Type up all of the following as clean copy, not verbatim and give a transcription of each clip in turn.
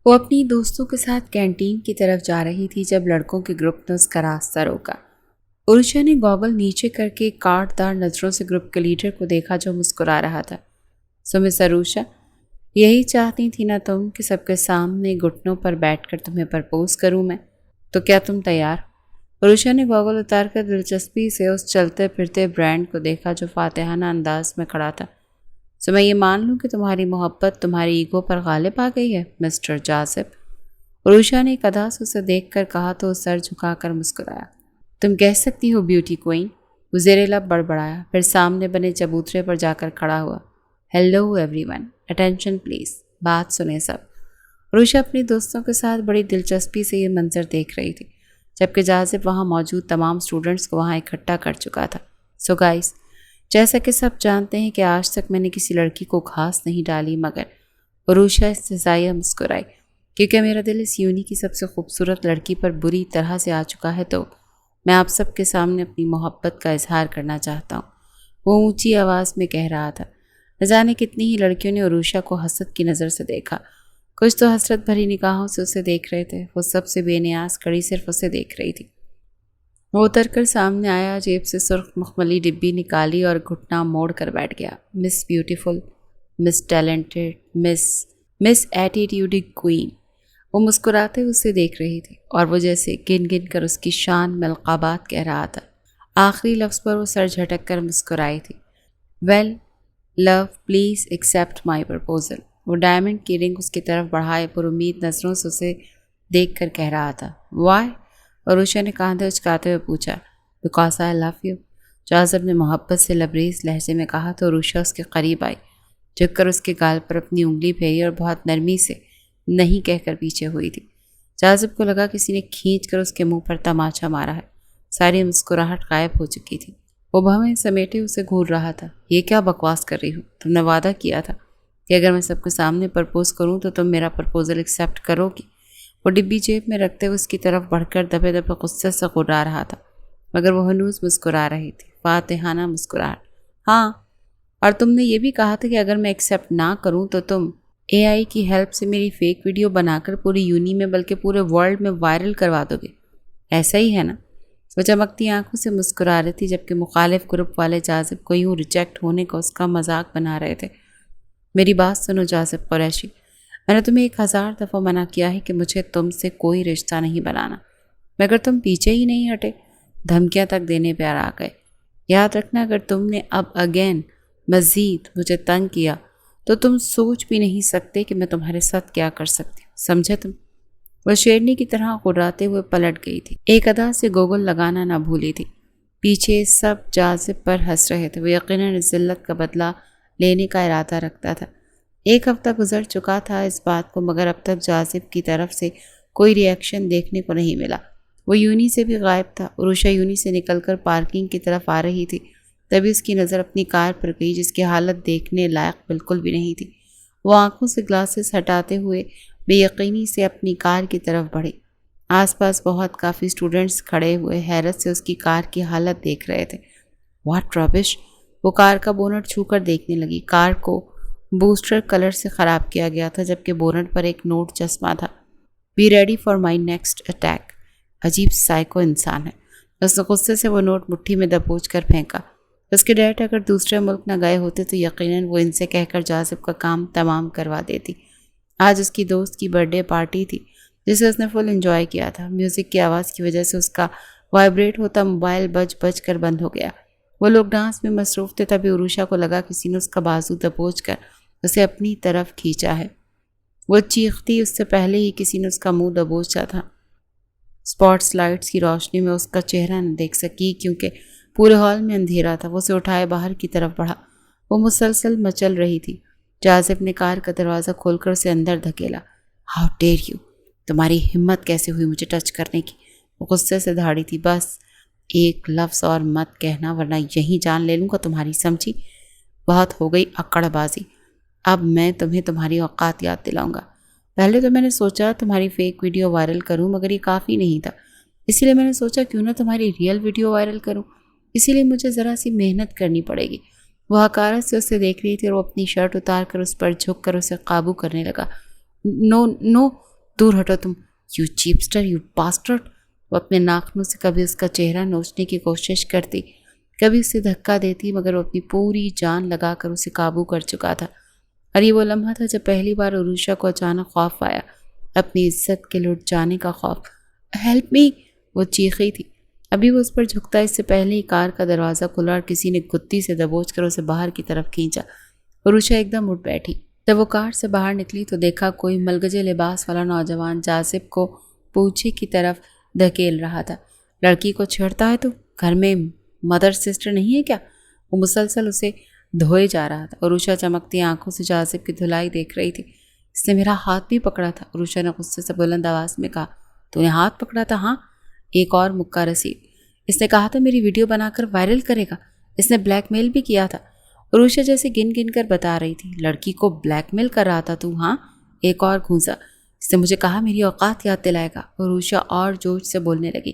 وہ اپنی دوستوں کے ساتھ کینٹین کی طرف جا رہی تھی جب لڑکوں کے گروپ نے اس کا راستہ روکا۔ عروشہ نے گوگل نیچے کر کے کاٹ دار نظروں سے گروپ کے لیڈر کو دیکھا جو مسکرا رہا تھا۔ سو مس عروشہ، یہی چاہتی تھی نا تم کہ سب کے سامنے گھٹنوں پر بیٹھ کر تمہیں پرپوز کروں میں؟ تو کیا تم تیار؟ عروشہ نے گوگل اتار کر دلچسپی سے اس چلتے پھرتے برانڈ کو دیکھا جو فاتحانہ انداز میں کھڑا تھا۔ سو میں یہ مان لوں کہ تمہاری محبت تمہاری ایگو پر غالب آ گئی ہے مسٹر جازب؟ عروشہ نے ایک ادا سے اسے دیکھ کر کہا تو سر جھکا کر مسکرایا۔ تم کہہ سکتی ہو بیوٹی کوئین، وہ زیر لب بڑبڑایا، پھر سامنے بنے چبوترے پر جا کر کھڑا ہوا۔ Hello every one, attention plays, بات سنیں سب۔ عروشہ اپنی دوستوں کے ساتھ بڑی دلچسپی سے یہ منظر دیکھ رہی تھی، جبکہ جازب وہاں موجود تمام اسٹوڈنٹس کو وہاں اکٹھا کر چکا تھا۔ سو گائز، جیسا کہ سب جانتے ہیں کہ آج تک میں نے کسی لڑکی کو گھاس نہیں ڈالی، مگر عروشہ استہزائیہ مسکرائی، کیونکہ میرا دل اس یونی کی سب سے خوبصورت لڑکی پر بری طرح سے آ چکا ہے، تو میں آپ سب کے سامنے اپنی محبت کا اظہار کرنا چاہتا ہوں۔ وہ اونچی آواز میں کہہ رہا تھا۔ نہ جانے کتنی ہی لڑکیوں نے عروشہ کو حسد کی نظر سے دیکھا، کچھ تو حسرت بھری نگاہوں سے اسے دیکھ رہے تھے، وہ سب سے بے نیاز کھڑی صرف اسے دیکھ رہی تھی۔ وہ اتر کر سامنے آیا، جیب سے سرخ مخملی ڈبی نکالی اور گھٹنا موڑ کر بیٹھ گیا۔ مس بیوٹیفل، مس ٹیلنٹڈ، مس ایٹیٹیوڈ کوئین۔ وہ مسکراتے اسے دیکھ رہی تھی اور وہ جیسے گن گن کر اس کی شان میں القابات کہہ رہا تھا۔ آخری لفظ پر وہ سر جھٹک کر مسکرائی تھی۔ Well love, please accept my proposal. وہ ڈائمنڈ کی رنگ اس کی طرف بڑھائے پر امید نظروں سے اسے دیکھ کر کہہ رہا تھا۔ وائی؟ عروشہ نے کاندھے اچکاتے ہوئے پوچھا۔ بیکاز آئی لو یو، جازب نے محبت سے لبریز لہجے میں کہا تو عروشہ اس کے قریب آئی، جھک کر اس کے گال پر اپنی انگلی پھیری اور بہت نرمی سے نہیں کہہ کر پیچھے ہوئی تھی۔ جازب کو لگا کسی نے کھینچ کر اس کے منہ پر تماچا مارا ہے، ساری مسکراہٹ غائب ہو چکی تھی۔ وہ بھویں سمیٹے اسے گھور رہا تھا۔ یہ کیا بکواس کر رہی ہو؟ تم نے وعدہ کیا تھا کہ اگر میں سب کے سامنے پرپوز کروں تو تم میرا پرپوزل ایکسیپٹ کرو گی۔ وہ ڈبی جیب میں رکھتے ہوئے اس کی طرف بڑھ کر دبے دبے غصے سے غرا رہا تھا، مگر وہ ہنوز مسکرا رہی تھی، فاتحانہ مسکراہٹ۔ ہاں، اور تم نے یہ بھی کہا تھا کہ اگر میں ایکسیپٹ نہ کروں تو تم اے آئی کی ہیلپ سے میری فیک ویڈیو بنا کر پوری یونی میں بلکہ پورے ورلڈ میں وائرل کروا دو گے، ایسا ہی ہے نا؟ وہ چمکتی آنکھوں سے مسکرا رہی تھی، جبکہ مخالف گروپ والے جازب کو یوں ریجیکٹ ہونے کا اس کا مذاق بنا رہے تھے۔ میری بات سنو جازب قریشی، میں نے تمہیں 1000 دفعہ منع کیا ہے کہ مجھے تم سے کوئی رشتہ نہیں بنانا، مگر تم پیچھے ہی نہیں ہٹے، دھمکیاں تک دینے پہ آ گئے۔ یاد رکھنا، اگر تم نے اب اگین مزید مجھے تنگ کیا تو تم سوچ بھی نہیں سکتے کہ میں تمہارے ساتھ کیا کر سکتی ہوں، سمجھے تم؟ وہ شیرنی کی طرح غراتے ہوئے پلٹ گئی تھی، ایک ادا سے گوگل لگانا نہ بھولی تھی۔ پیچھے سب جازب پر ہنس رہے تھے، وہ یقیناً اس ذلت کا بدلہ لینے کا ارادہ رکھتا تھا۔ 1 ہفتہ گزر چکا تھا اس بات کو، مگر اب تک جازب کی طرف سے کوئی ری ایکشن دیکھنے کو نہیں ملا۔ وہ یونی سے بھی غائب تھا۔ عروشہ یونی سے نکل کر پارکنگ کی طرف آ رہی تھی، تبھی اس کی نظر اپنی کار پر گئی، جس کی حالت دیکھنے لائق بالکل بھی نہیں تھی۔ وہ آنکھوں سے گلاسز ہٹاتے ہوئے بے یقینی سے اپنی کار کی طرف بڑھی۔ آس پاس کافی اسٹوڈنٹس کھڑے ہوئے حیرت سے اس کی کار کی حالت دیکھ رہے تھے۔ واٹ ربش! وہ کار کا بونٹ چھو کر دیکھنے لگی۔ کار کو بوسٹر کلر سے خراب کیا گیا تھا، جبکہ بونٹ پر ایک نوٹ چسپاں تھا، be ready for my next attack. عجیب سائیکو انسان ہے۔ اس نے غصے سے وہ نوٹ مٹھی میں دبوچ کر پھینکا۔ اس کے ڈیڈ اگر دوسرے ملک نہ گئے ہوتے تو یقیناً وہ ان سے کہہ کر جازب کا کام تمام کروا دیتی۔ آج اس کی دوست کی برتھ ڈے پارٹی تھی، جسے اس نے فل انجوائے کیا تھا۔ میوزک کی آواز کی وجہ سے اس کا وائبریٹ ہوتا موبائل بج کر بند ہو گیا۔ وہ لوگ ڈانس میں مصروف تھے، تبھی عروشہ کو لگا کسی نے اس کا بازو دبوچ کر اسے اپنی طرف کھینچا ہے۔ وہ چیختی اس سے پہلے ہی کسی نے اس کا منہ دبوچا تھا۔ اسپاٹس لائٹس کی روشنی میں اس کا چہرہ نہ دیکھ سکی، کیونکہ پورے ہال میں اندھیرا تھا۔ وہ اسے اٹھائے باہر کی طرف بڑھا۔ وہ مسلسل مچل رہی تھی۔ جازب نے کار کا دروازہ کھول کر اسے اندر دھکیلا۔ How dare you! تمہاری ہمت کیسے ہوئی مجھے ٹچ کرنے کی؟ وہ غصے سے دھاڑی تھی۔ بس ایک لفظ اور مت کہنا ورنہ یہیں جان لے لوں گا تمہاری، سمجھی؟ بہت ہو گئی اکڑ بازی، اب میں تمہیں تمہاری اوقات یاد دلاؤں گا۔ پہلے تو میں نے سوچا تمہاری فیک ویڈیو وائرل کروں، مگر یہ کافی نہیں تھا، اسی لیے میں نے سوچا کیوں نہ تمہاری ریئل ویڈیو وائرل کروں، اسی لیے مجھے ذرا سی محنت کرنی پڑے گی۔ وہ حقارت سے اسے دیکھ رہی تھی اور وہ اپنی شرٹ اتار کر اس پر جھک کر اسے قابو کرنے لگا۔ نو نو، دور ہٹو تم، یو چیپسٹر، یو باسٹرڈ۔ وہ اپنے ناخنوں سے کبھی اس کا چہرہ نوچنے کی کوشش کرتی، کبھی اسے دھکا دیتی، مگر وہ اپنی پوری جان لگا کر اسے قابو کر چکا تھا۔ اور یہ وہ لمحہ تھا جب پہلی بار عروشہ کو اچانک خوف آیا، اپنی عزت کے لٹ جانے کا خوف۔ ہیلپ می، وہ چیخی تھی۔ ابھی وہ اس پر جھکتا اس سے پہلے ہی کار کا دروازہ کھلا اور کسی نے گدی سے دبوچ کر اسے باہر کی طرف کھینچا۔ عروشہ ایک دم اٹھ بیٹھی۔ جب وہ کار سے باہر نکلی تو دیکھا کوئی ملگجے لباس والا نوجوان جاذب کو پوچھے کی طرف دھکیل رہا تھا۔ لڑکی کو چھیڑتا ہے تو گھر میں مدر سسٹر نہیں ہے کیا؟ وہ مسلسل اسے دھوئے جا رہا تھا۔ عروشہ چمکتی آنکھوں سے جاذب کی دھلائی دیکھ رہی تھی۔ اس نے میرا ہاتھ بھی پکڑا تھا، عروشہ نے غصے سے بلند آواز میں کہا۔ تو نے ہاتھ پکڑا تھا؟ ہاں، ایک اور مکہ رسید۔ اس نے کہا تھا میری ویڈیو بنا کر وائرل کرے گا۔ اس نے بلیک میل بھی کیا تھا۔ عروشہ جیسے گن گن کر بتا رہی تھی۔ لڑکی کو بلیک میل کر رہا تھا تو؟ ہاں، ایک اور گھونسا۔ اس نے مجھے کہا میری اوقات یاد دلائے گا۔ عروشہ اور جوش سے بولنے لگی۔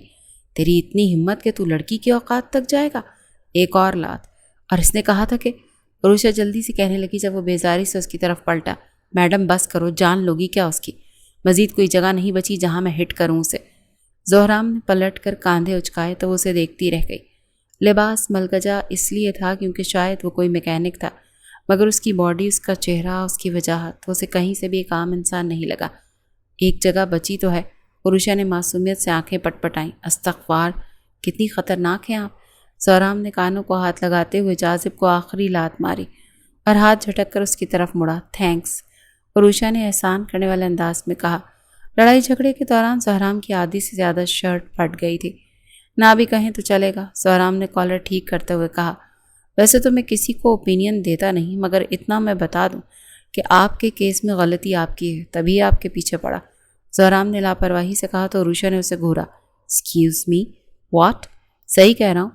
تیری اتنی ہمت کہ تو لڑکی کی اوقات تک جائے گا؟ ایک اور لات۔ اور اس نے کہا تھا کہ… عروشہ جلدی سے کہنے لگی جب وہ بیزاری سے اس کی طرف پلٹا۔ میڈم بس کرو، جان لوگی کیا اس کی؟ مزید کوئی جگہ نہیں بچی جہاں میں ہٹ کروں اسے۔ زہرام نے پلٹ کر کاندھے اچکائے تو وہ اسے دیکھتی رہ گئی۔ لباس ملگجا اس لیے تھا کیونکہ شاید وہ کوئی میکینک تھا، مگر اس کی باڈی، اس کا چہرہ، اس کی وجاہت، وہ اسے کہیں سے بھی ایک عام انسان نہیں لگا۔ ایک جگہ بچی تو ہے۔ عروشہ نے معصومیت سے آنکھیں پٹ پٹائیں۔ استغفار، کتنی خطرناک ہیں آپ۔ زہرام نے کانوں کو ہاتھ لگاتے ہوئے جاذب کو آخری لات ماری اور ہاتھ جھٹک کر اس کی طرف مڑا۔ تھینکس، عروشہ نے احسان کرنے والے انداز میں کہا۔ لڑائی جھگڑے کے دوران زہرام کی آدھی سے زیادہ شرٹ پھٹ گئی تھی۔ نہ بھی کہیں تو چلے گا، زہرام نے کالر ٹھیک کرتے ہوئے کہا۔ ویسے تو میں کسی کو اوپینین دیتا نہیں، مگر اتنا میں بتا دوں کہ آپ کے کیس میں غلطی آپ کی ہے، تبھی آپ کے پیچھے پڑا۔ زہرام نے لاپرواہی سے کہا تو عروشہ نے اسے گھورا۔ Excuse me, what? صحیح کہہ رہا ہوں۔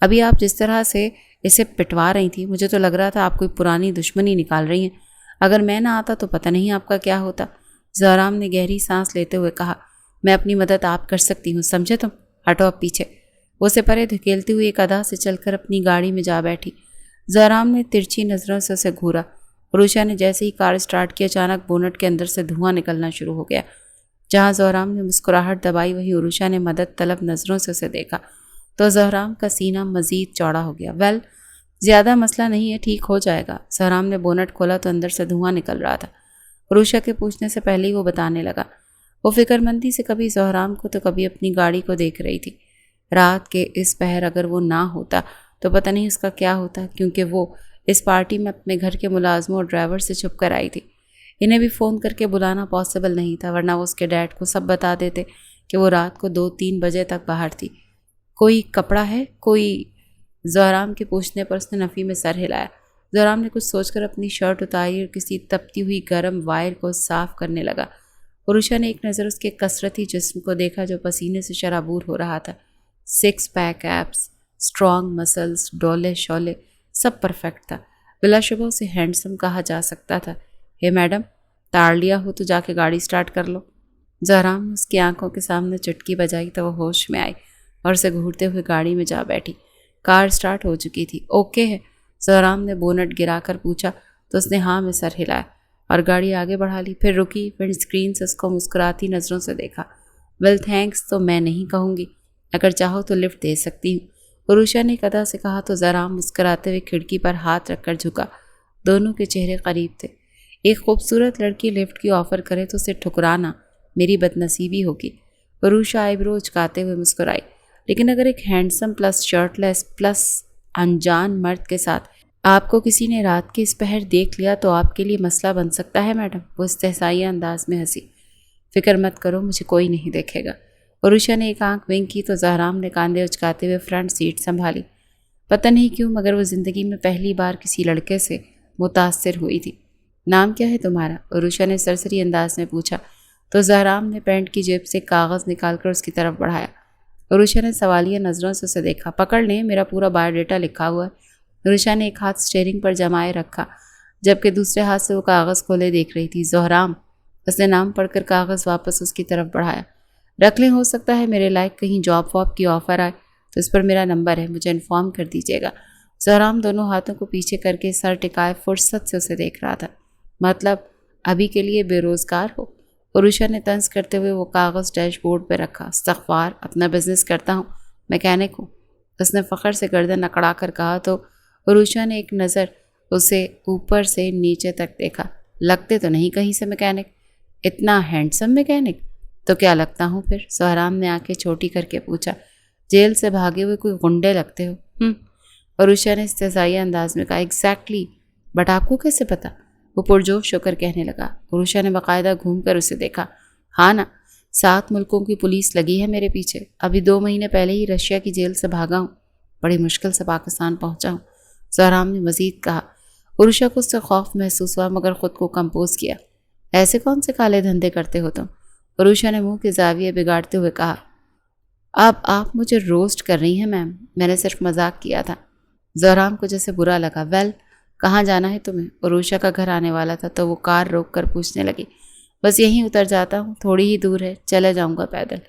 ابھی آپ جس طرح سے اسے پٹوا رہی تھی مجھے تو لگ رہا تھا آپ کوئی پرانی دشمنی نکال رہی ہیں۔ اگر میں نہ آتا تو پتہ نہیں آپ کا کیا ہوتا۔ زہرام نے گہری سانس لیتے ہوئے کہا۔ میں اپنی مدد آپ کر سکتی ہوں، سمجھے تم؟ ہٹو اب پیچھے۔ وہ اسے پرے دھکیلتی ہوئی ایک ادا سے چل کر اپنی گاڑی میں جا بیٹھی۔ زہرام نے ترچھی نظروں سے اسے گھورا۔ عروشہ نے جیسے ہی کار سٹارٹ کی اچانک بونٹ کے اندر سے دھواں نکلنا شروع ہو گیا۔ جہاں زہرام نے مسکراہٹ دبائی وہیں عروشہ نے مدد طلب نظروں سے اسے دیکھا تو زہرام کا سینہ مزید چوڑا ہو گیا۔ ویل، زیادہ مسئلہ نہیں ہے، ٹھیک ہو جائے گا۔ زہرام نے بونٹ کھولا تو اندر سے دھواں نکل رہا تھا۔ عروشہ کے پوچھنے سے پہلے ہی وہ بتانے لگا۔ وہ فکر مندی سے کبھی زہرام کو تو کبھی اپنی گاڑی کو دیکھ رہی تھی۔ رات کے اس پہر اگر وہ نہ ہوتا تو پتہ نہیں اس کا کیا ہوتا، کیونکہ وہ اس پارٹی میں اپنے گھر کے ملازموں اور ڈرائیور سے چھپ کر آئی تھی۔ انہیں بھی فون کر کے بلانا پاسبل نہیں تھا، ورنہ وہ اس کے ڈیڈ کو سب بتا دیتے کہ وہ رات کو 2-3 بجے تک باہر تھی۔ کوئی کپڑا ہے کوئی؟ زہرام کے پوچھنے پر اس نے نفی میں سر ہلایا۔ زہرام نے کچھ سوچ کر اپنی شرٹ اتاری اور کسی تپتی ہوئی گرم وائر کو صاف کرنے لگا۔ عروشہ نے ایک نظر اس کے کثرتی جسم کو دیکھا جو پسینے سے شرابور ہو رہا تھا۔ 6 پیک ایپس، اسٹرانگ مسلز، ڈولے شولے، سب پرفیکٹ تھا۔ بلا شبہ اسے ہینڈسم کہا جا سکتا تھا۔ ہے میڈم، تاڑ لیا ہو تو جا کے گاڑی سٹارٹ کر لو۔ زہرام نے اس کی آنکھوں کے سامنے چٹکی بجائی تو وہ ہوش میں آئی اور اسے گھورتے ہوئے گاڑی میں جا بیٹھی۔ کار سٹارٹ ہو چکی تھی۔ اوکے ہے؟ زہرام نے بونٹ گرا کر پوچھا تو اس نے ہاں میں سر ہلایا اور گاڑی آگے بڑھا لی، پھر رکی، ونڈ اسکرین سے اس کو مسکراتی نظروں سے دیکھا۔ ویل تھینکس تو میں نہیں کہوں گی، اگر چاہو تو لفٹ دے سکتی ہوں، عروشہ نے ایک ادا سے کہا تو زہرام مسکراتے ہوئے کھڑکی پر ہاتھ رکھ کر جھکا۔ دونوں کے چہرے قریب تھے۔ ایک خوبصورت لڑکی لفٹ کی آفر کرے تو اسے ٹھکرانا میری بد نصیبی ہوگی۔ عروشہ آئی برو اچکاتے ہوئے مسکرائی۔ لیکن اگر ایک ہینڈسم پلس شرٹ لیس پلس انجان مرد کے ساتھ آپ کو کسی نے رات کے اس پہر دیکھ لیا تو آپ کے لیے مسئلہ بن سکتا ہے میڈم، وہ استحصائیہ انداز میں ہنسی۔ فکر مت کرو، مجھے کوئی نہیں دیکھے گا۔ عروشہ نے ایک آنکھ ونک کی تو زہرام نے کاندھے اچکاتے ہوئے فرنٹ سیٹ سنبھالی۔ پتہ نہیں کیوں مگر وہ زندگی میں پہلی بار کسی لڑکے سے متاثر ہوئی تھی۔ نام کیا ہے تمہارا؟ عروشہ نے سرسری انداز میں پوچھا تو زہرام نے پینٹ کی جیب سے کاغذ نکال کر اس کی طرف بڑھایا۔ عروشہ نے سوالیہ نظروں سے اسے دیکھا۔ پکڑ لیں، میرا پورا بایو ڈیٹا لکھا ہوا ہے۔ عروشہ نے ایک ہاتھ اسٹیئرنگ پر جمائے رکھا جبکہ دوسرے ہاتھ سے وہ کاغذ کھولے دیکھ رہی تھی۔ زہرام، اس نے نام پڑھ کر کاغذ واپس اس کی طرف بڑھایا۔ رکھ لیں، ہو سکتا ہے میرے لائق کہیں جاب واب کی آفر آئے تو اس پر میرا نمبر ہے، مجھے انفارم کر دیجیے گا۔ زہرام دونوں ہاتھوں کو پیچھے کر کے سر ٹکائے فرصت سے اسے دیکھ رہا تھا۔ مطلب ابھی کے لیے بے روزگار ہو؟ عروشہ نے طنز کرتے ہوئے وہ کاغذ ڈیش بورڈ پہ رکھا۔ استغفار، اپنا بزنس کرتا ہوں، میکینک ہوں، اس نے فخر سے گردن اکڑا کر کہا تو عروشہ نے ایک نظر اسے اوپر سے نیچے تک دیکھا۔ لگتے تو نہیں کہیں سے میکینک، اتنا ہینڈسم میکینک، تو کیا لگتا ہوں پھر؟ سہرام نے آنکھیں چھوٹی کر کے پوچھا۔ جیل سے بھاگے ہوئے کوئی غنڈے لگتے ہو۔ عروشہ نے استہزائیہ انداز میں کہا۔ ایگزیکٹلی، بٹ آپ کو کیسے پتا؟ وہ پرجوش ہو کر کہنے لگا۔ عروشہ نے باقاعدہ گھوم کر اسے دیکھا۔ ہاں نا، 7 ملکوں کی پولیس لگی ہے میرے پیچھے، ابھی 2 مہینے پہلے ہی رشیا کی جیل سے بھاگا ہوں، بڑی مشکل سے پاکستان پہنچا ہوں، سہرام نے مزید کہا۔ عروشہ کو اس سے خوف محسوس ہوا مگر خود کو کمپوز کیا۔ ایسے کون سے کالے دھندے کرتے ہو تم؟ عروشہ نے منہ کے زاویے بگاڑتے ہوئے کہا۔ اب آپ مجھے روسٹ کر رہی ہیں میم، میں نے صرف مذاق کیا تھا۔ سہرام کو جیسے برا لگا۔ ویل، کہاں جانا ہے تمہیں؟ عروشہ کا گھر آنے والا تھا تو وہ کار روک کر پوچھنے لگی۔ بس یہیں اتر جاتا ہوں، تھوڑی ہی دور ہے، چلے جاؤں گا پیدل۔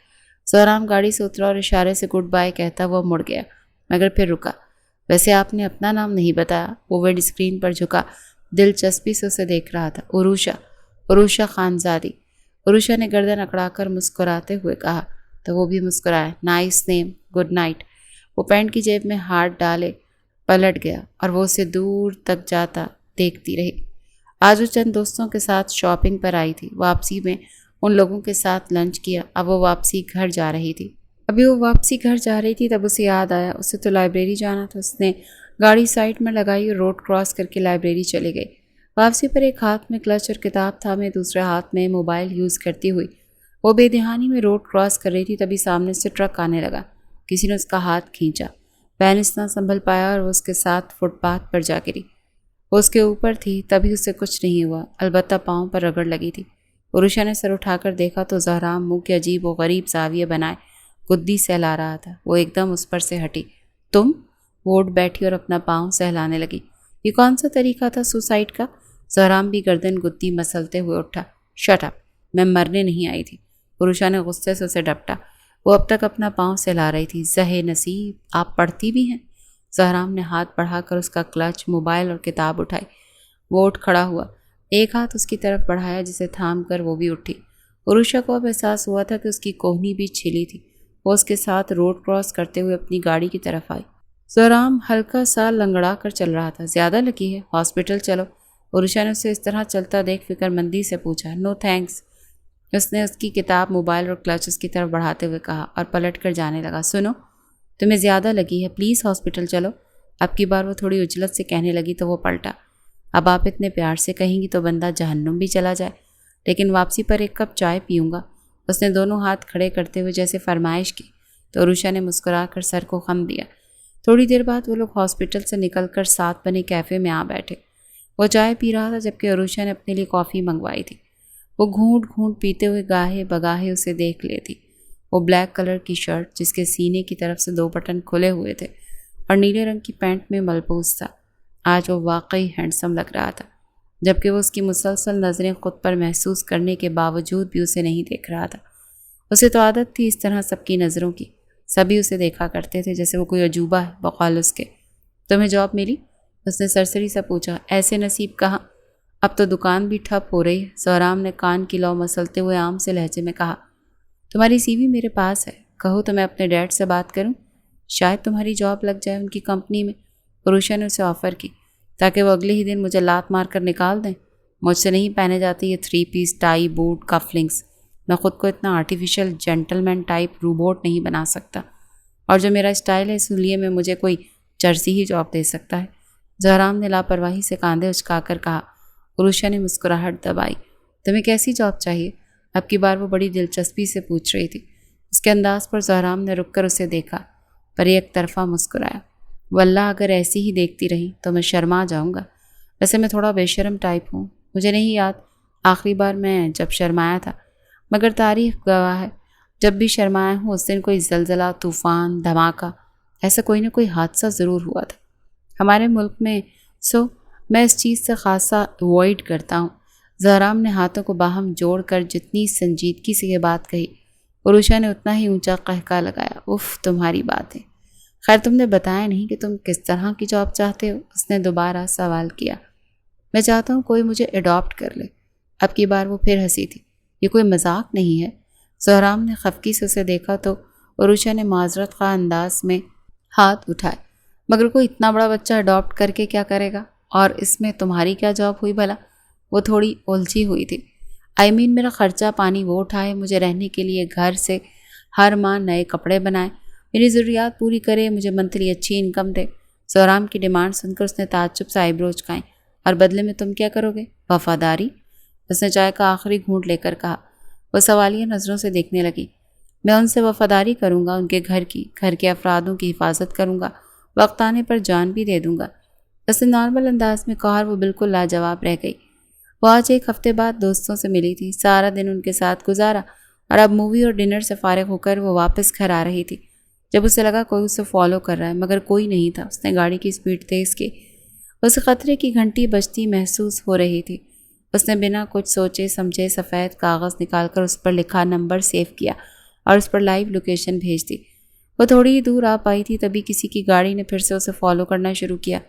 سہرام گاڑی سے اترا اور اشارے سے گڈ بائی کہتا وہ مڑ گیا، مگر پھر رکا۔ ویسے آپ نے اپنا نام نہیں بتایا۔ وہ ونڈ اسکرین پر جھکا دلچسپی سے اسے دیکھ رہا تھا۔ عروشہ خانزادی۔ عروشہ نے گردن اکڑا کر مسکراتے ہوئے کہا تو وہ بھی مسکرایا۔ نائس نیم، گڈ نائٹ۔ وہ پینٹ کی جیب میں ہاتھ ڈالے پلٹ گیا اور وہ اسے دور تک جاتا دیکھتی رہی۔ آج وہ چند دوستوں کے ساتھ شاپنگ پر آئی تھی، واپسی میں ان لوگوں کے ساتھ لنچ کیا۔ اب وہ واپسی گھر جا رہی تھی تب اسے یاد آیا اسے تو لائبریری جانا تھا۔ اس نے گاڑی سائڈ میں لگائی اور روڈ کراس کر کے لائبریری چلی گئی۔ واپسی پر ایک ہاتھ میں کلچ اور کتاب تھامے دوسرے ہاتھ میں موبائل یوز کرتی ہوئی وہ بے دھیانی میں روڈ کراس کر رہی تھی، تبھی سامنے سے ٹرک آنے لگا۔ کسی نے اس کا ہاتھ کھینچا، بینس نہ سنبھل پایا اور وہ اس کے ساتھ فٹ پاتھ پر جا گری۔ وہ اس کے اوپر تھی تبھی اسے کچھ نہیں ہوا، البتہ پاؤں پر رگڑ لگی تھی۔ عروشہ نے سر اٹھا کر دیکھا تو سہرام منہ کے عجیب و غریب زاویے بنائے گدی سہلا رہا تھا۔ وہ ایک دم اس پر سے ہٹی۔ تم؟ وہ اٹھ بیٹھی اور اپنا پاؤں سہلانے لگی۔ یہ کون سا طریقہ تھا سوسائڈ کا؟ سہرام بھی گردن گدی مسلتے ہوئے اٹھا۔ شٹ اپ، میں مرنے نہیں آئی تھی۔ عروشہ نے غصے سے اسے ڈپٹا۔ وہ اب تک اپنا پاؤں سہلا رہی تھی۔ زہے نصیب، آپ پڑھتی بھی ہیں؟ سہرام نے ہاتھ بڑھا کر اس کا کلچ، موبائل اور کتاب اٹھائی۔ وہ اٹھ کھڑا ہوا، ایک ہاتھ اس کی طرف بڑھایا جسے تھام کر وہ بھی اٹھی۔ عروشہ کو اب احساس ہوا تھا کہ اس کی کوہنی بھی چھلی تھی۔ وہ اس کے ساتھ روڈ کراس کرتے ہوئے اپنی گاڑی کی طرف آئی۔ سہرام ہلکا سا لنگڑا کر چل رہا تھا۔ زیادہ لکی ہے، ہاسپٹل چلو۔ عروشہ نے اسے اس طرح چلتا دیکھ فکر مندی سے پوچھا۔ نو تھینکس، اس نے اس کی کتاب، موبائل اور کلچ اس کی طرف بڑھاتے ہوئے کہا اور پلٹ کر جانے لگا۔ سنو، تمہیں زیادہ لگی ہے، پلیز ہاسپٹل چلو۔ اب کی بار وہ تھوڑی عجلت سے کہنے لگی تو وہ پلٹا۔ اب آپ اتنے پیار سے کہیں گی تو بندہ جہنم بھی چلا جائے، لیکن واپسی پر ایک کپ چائے پیوں گا۔ اس نے دونوں ہاتھ کھڑے کرتے ہوئے جیسے فرمائش کی تو عروشہ نے مسکرا کر سر کو خم دیا۔ تھوڑی دیر بعد وہ لوگ ہاسپٹل سے نکل کر ساتھ بنے کیفے میں آ بیٹھے۔ وہ چائے پی رہا تھا جبکہ عروشہ نے اپنے لیے کافی منگوائی تھی۔ وہ گھونٹ گھونٹ پیتے ہوئے گاہے بگاہے اسے دیکھ لیتی۔ وہ بلیک کلر کی شرٹ جس کے سینے کی طرف سے 2 بٹن کھلے ہوئے تھے اور نیلے رنگ کی پینٹ میں ملبوس تھا۔ آج وہ واقعی ہینڈسم لگ رہا تھا، جبکہ وہ اس کی مسلسل نظریں خود پر محسوس کرنے کے باوجود بھی اسے نہیں دیکھ رہا تھا۔ اسے تو عادت تھی اس طرح سب کی نظروں کی، سبھی اسے دیکھا کرتے تھے جیسے وہ کوئی عجوبہ ہے بقول اس کے۔ تمہیں جاب ملی؟ اس نے سرسری سا پوچھا۔ ایسے نصیب کہاں، اب تو دکان بھی ٹھپ ہو رہی ہے۔ سہرام نے کان کی لو مسلتے ہوئے عام سے لہجے میں کہا۔ تمہاری سی وی میرے پاس ہے، کہو تو میں اپنے ڈیڈ سے بات کروں، شاید تمہاری جاب لگ جائے ان کی کمپنی میں۔ عروشہ نے اسے آفر کی تاکہ وہ اگلے ہی دن مجھے لات مار کر نکال دیں۔ مجھ سے نہیں پہنے جاتی یہ 3 پیس ٹائی بوٹ کف لنکس۔ میں خود کو اتنا آرٹیفیشل جینٹلمین ٹائپ روبوٹ نہیں بنا سکتا، اور جو میرا اسٹائل ہے اس لیے میں مجھے کوئی چرسی ہی جاب دے سکتا ہے۔ سہرام نے لاپرواہی سے کاندھے اچکا کر کہا۔ عروشہ نے مسکراہٹ دبائی۔ تمہیں کیسی جاب چاہیے؟ اب کی بار وہ بڑی دلچسپی سے پوچھ رہی تھی۔ اس کے انداز پر سہرام نے رک کر اسے دیکھا، پر ایک طرفہ مسکرایا۔ واللہ اگر ایسی ہی دیکھتی رہی تو میں شرما جاؤں گا۔ ویسے میں تھوڑا بے شرم ٹائپ ہوں، مجھے نہیں یاد آخری بار میں جب شرمایا تھا، مگر تاریخ گواہ ہے جب بھی شرمایا ہوں اس دن کوئی زلزلہ، طوفان، دھماکہ، ایسا کوئی نہ کوئی حادثہ ضرور ہوا تھا ہمارے ملک میں۔ میں اس چیز سے خاصا اوائڈ کرتا ہوں۔ سہرام نے ہاتھوں کو باہم جوڑ کر جتنی سنجیدگی سے یہ بات کہی، عروشہ نے اتنا ہی اونچا قہقہ لگایا۔ اف، تمہاری بات ہے۔ خیر تم نے بتایا نہیں کہ تم کس طرح کی جاب چاہتے ہو؟ اس نے دوبارہ سوال کیا۔ میں چاہتا ہوں کوئی مجھے اڈاپٹ کر لے۔ اب کی بار وہ پھر ہنسی تھی۔ یہ کوئی مذاق نہیں ہے۔ زہرام نے خفگی سے اسے دیکھا تو عروشہ نے معذرت خواہ انداز میں ہاتھ اٹھائے۔ مگر کوئی اتنا بڑا بچہ اڈاپٹ کر کے کیا کرے گا؟ اور اس میں تمہاری کیا جاب ہوئی بھلا؟ وہ تھوڑی الجھی ہوئی تھی۔ میرا خرچہ پانی وہ اٹھائے، مجھے رہنے کے لیے گھر سے ہر ماہ نئے کپڑے بنائے، میری ضروریات پوری کرے، مجھے منتھلی اچھی انکم دے۔ زہرام کی ڈیمانڈ سن کر اس نے تعجب سے آئی برو چکائیں۔ اور بدلے میں تم کیا کرو گے؟ وفاداری؟ اس نے چائے کا آخری گھونٹ لے کر کہا۔ وہ سوالیہ نظروں سے دیکھنے لگی۔ میں ان سے وفاداری کروں گا، ان کے گھر کے افرادوں کی حفاظت کروں گا، وقت آنے پر جان بھی دے دوں گا۔ اس نے نارمل انداز میں کہا اور وہ بالکل لاجواب رہ گئی۔ وہ آج ایک ہفتے بعد دوستوں سے ملی تھی، سارا دن ان کے ساتھ گزارا اور اب مووی اور ڈنر سے فارغ ہو کر وہ واپس گھر آ رہی تھی جب اسے لگا کوئی اسے فالو کر رہا ہے، مگر کوئی نہیں تھا۔ اس نے گاڑی کی سپیڈ تیز کی۔ اسے خطرے کی گھنٹی بجتی محسوس ہو رہی تھی۔ اس نے بنا کچھ سوچے سمجھے سفید کاغذ نکال کر اس پر لکھا نمبر سیو کیا اور اس پر لائیو لوکیشن بھیج دی۔ وہ تھوڑی ہی دور آ پائی تھی تبھی کسی کی گاڑی نے پھر سے اسے فالو کرنا شروع کیا۔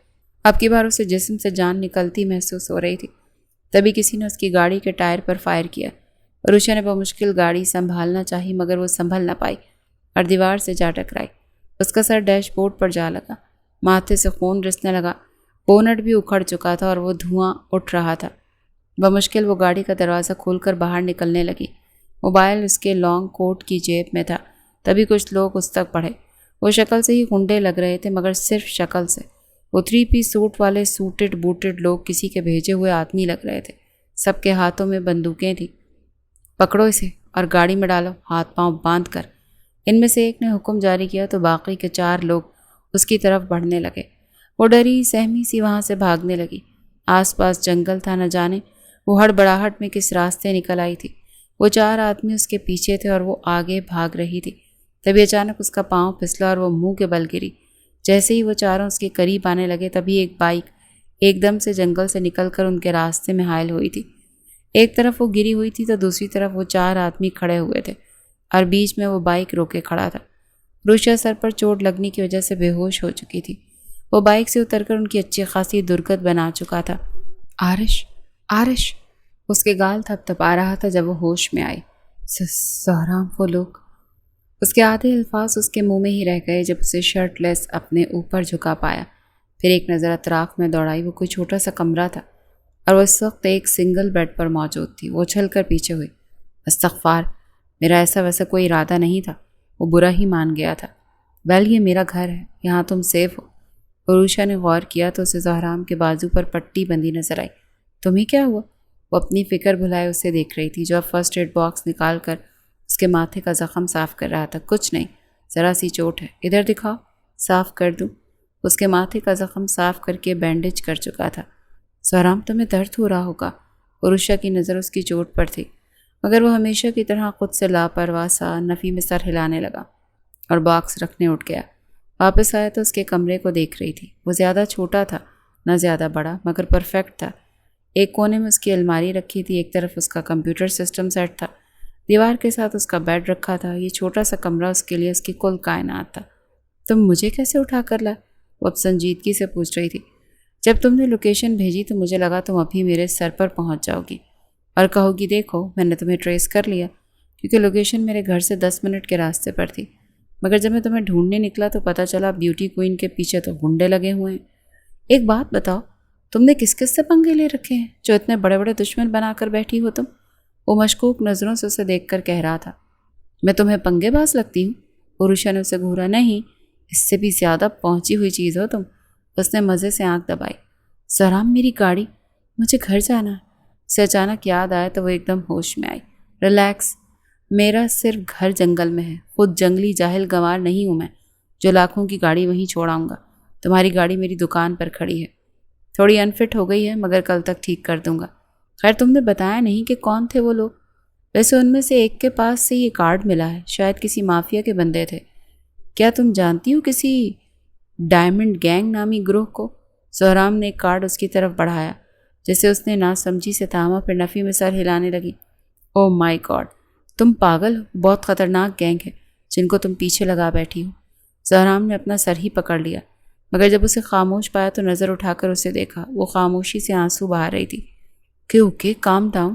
اب کی بار اسے جسم سے جان نکلتی محسوس ہو رہی تھی۔ تبھی کسی نے اس کی گاڑی کے ٹائر پر فائر کیا۔ عروشہ نے بمشکل گاڑی سنبھالنا چاہی مگر وہ سنبھل نہ پائی اور دیوار سے جا ٹکرائی۔ اس کا سر ڈیش بورڈ پر جا لگا، ماتھے سے خون رسنے لگا، بونٹ بھی اکھڑ چکا تھا اور وہ دھواں اٹھ رہا تھا۔ بمشکل وہ گاڑی کا دروازہ کھول کر باہر نکلنے لگی۔ موبائل اس کے لانگ کوٹ کی جیب میں تھا۔ تبھی کچھ لوگ اس تک بڑھے۔ وہ شکل سے ہی غنڈے لگ رہے تھے مگر صرف شکل سے۔ وہ 3 پیس سوٹ والے سوٹڈ بوٹڈ لوگ کسی کے بھیجے ہوئے آدمی لگ رہے تھے۔ سب کے ہاتھوں میں بندوقیں تھیں۔ پکڑو اسے اور گاڑی میں ڈالو، ہاتھ پاؤں باندھ کر۔ ان میں سے ایک نے حکم جاری کیا تو باقی کے 4 لوگ اس کی طرف بڑھنے لگے۔ وہ ڈری سہمی سی وہاں سے بھاگنے لگی۔ آس پاس جنگل تھا، نہ جانے وہ ہڑبڑاہٹ میں کس راستے نکل آئی تھی۔ وہ 4 آدمی اس کے پیچھے تھے اور وہ آگے بھاگ رہی تھی۔ تبھی اچانک اس کا پاؤں پھسلا اور وہ منہ کے بل گری۔ جیسے ہی وہ چاروں اس کے قریب آنے لگے تبھی ایک بائک ایک دم سے جنگل سے نکل کر ان کے راستے میں حائل ہوئی تھی۔ ایک طرف وہ گری ہوئی تھی تو دوسری طرف وہ 4 آدمی کھڑے ہوئے تھے اور بیچ میں وہ بائک روکے کھڑا تھا۔ عروشہ سر پر چوٹ لگنے کی وجہ سے بے ہوش ہو چکی تھی۔ وہ بائک سے اتر کر ان کی اچھی خاصی درگت بنا چکا تھا۔ آرش آرش اس کے گال تھپ تھپا رہا تھا جب وہ ہوش میں آئی۔ زہرام وہ لوگ۔ اس کے آدھے الفاظ اس کے منہ میں ہی رہ گئے جب اسے شرٹ لیس اپنے اوپر جھکا پایا۔ پھر ایک نظر اطراف میں دوڑائی۔ وہ کوئی چھوٹا سا کمرہ تھا اور وہ اس وقت ایک سنگل بیڈ پر موجود تھی۔ وہ اچھل کر پیچھے ہوئی۔ استغفار، میرا ایسا ویسا کوئی ارادہ نہیں تھا۔ وہ برا ہی مان گیا تھا۔ ویل، یہ میرا گھر ہے، یہاں تم سیف ہو۔ عروشہ نے غور کیا تو اسے زہرام کے بازو پر پٹی بندی نظر آئی۔ تمہیں کیا ہوا؟ وہ اپنی فکر بھلائے اسے دیکھ رہی تھی جو اب فرسٹ ایڈ باکس نکال کر اس کے ماتھے کا زخم صاف کر رہا تھا۔ کچھ نہیں، ذرا سی چوٹ ہے، ادھر دکھاؤ، صاف کر دوں۔ اس کے ماتھے کا زخم صاف کر کے بینڈیج کر چکا تھا۔ زہرام، تمہیں درد ہو رہا ہوگا۔ عروشہ کی نظر اس کی چوٹ پر تھی مگر وہ ہمیشہ کی طرح خود سے لاپرواہ سا نفی میں سر ہلانے لگا اور باکس رکھنے اٹھ گیا۔ واپس آیا تو اس کے کمرے کو دیکھ رہی تھی۔ وہ زیادہ چھوٹا تھا نہ زیادہ بڑا مگر پرفیکٹ تھا۔ ایک کونے میں اس کی الماری رکھی تھی، ایک طرف اس کا کمپیوٹر سسٹم سیٹ تھا، دیوار کے ساتھ اس کا بیڈ رکھا تھا۔ یہ چھوٹا سا کمرہ اس کے لیے اس کی کل کائنات تھا۔ تم مجھے کیسے اٹھا کر لائے؟ وہ اب سنجیدگی سے پوچھ رہی تھی۔ جب تم نے لوکیشن بھیجی تو مجھے لگا تم ابھی میرے سر پر پہنچ جاؤ گی اور کہو گی دیکھو میں نے تمہیں ٹریس کر لیا، کیونکہ لوکیشن میرے گھر سے 10 منٹ کے راستے پر تھی۔ مگر جب میں تمہیں ڈھونڈنے نکلا تو پتہ چلا بیوٹی کوئن کے پیچھے تو غنڈے لگے ہوئے ہیں۔ ایک بات بتاؤ، تم نے کس کس سے پنگے لے رکھے ہیں جو اتنے بڑے بڑے دشمن بنا کر بیٹھی ہو تم؟ وہ مشکوک نظروں سے اسے دیکھ کر کہہ رہا تھا۔ میں تمہیں پنگے باز لگتی ہوں؟ عروشہ نے اسے گھورا۔ نہیں، اس سے بھی زیادہ پہنچی ہوئی چیز ہو تم۔ اس نے مزے سے آنکھ دبائی۔ زہرام، میری گاڑی، مجھے گھر جانا ہے۔ اسے اچانک یاد آیا تو وہ ایک دم ہوش میں آئی۔ ریلیکس، میرا صرف گھر جنگل میں ہے، خود جنگلی جاہل گنوار نہیں ہوں میں جو لاکھوں کی گاڑی وہیں چھوڑاؤں گا۔ تمہاری گاڑی میری دکان پر کھڑی ہے، تھوڑی انفٹ ہو گئی ہے مگر کل تک ٹھیک کر دوں گا۔ خیر تم نے بتایا نہیں کہ کون تھے وہ لوگ؟ ویسے ان میں سے ایک کے پاس سے یہ کارڈ ملا ہے، شاید کسی مافیا کے بندے تھے۔ کیا تم جانتی ہو کسی ڈائمنڈ گینگ نامی گروہ کو؟ زہرام نے ایک کارڈ اس کی طرف بڑھایا جسے اس نے ناسمجھی سے تھاما، پھر نفی میں سر ہلانے لگی۔ او مائی گاڈ، تم پاگل ہو، بہت خطرناک گینگ ہے جن کو تم پیچھے لگا بیٹھی ہو۔ زہرام نے اپنا سر ہی پکڑ لیا مگر جب اسے خاموش پایا تو نظر اٹھا کر اسے دیکھا۔ وہ خاموشی سے آنسو بہا رہی تھی۔ کہ اوکے، کام ڈاؤن،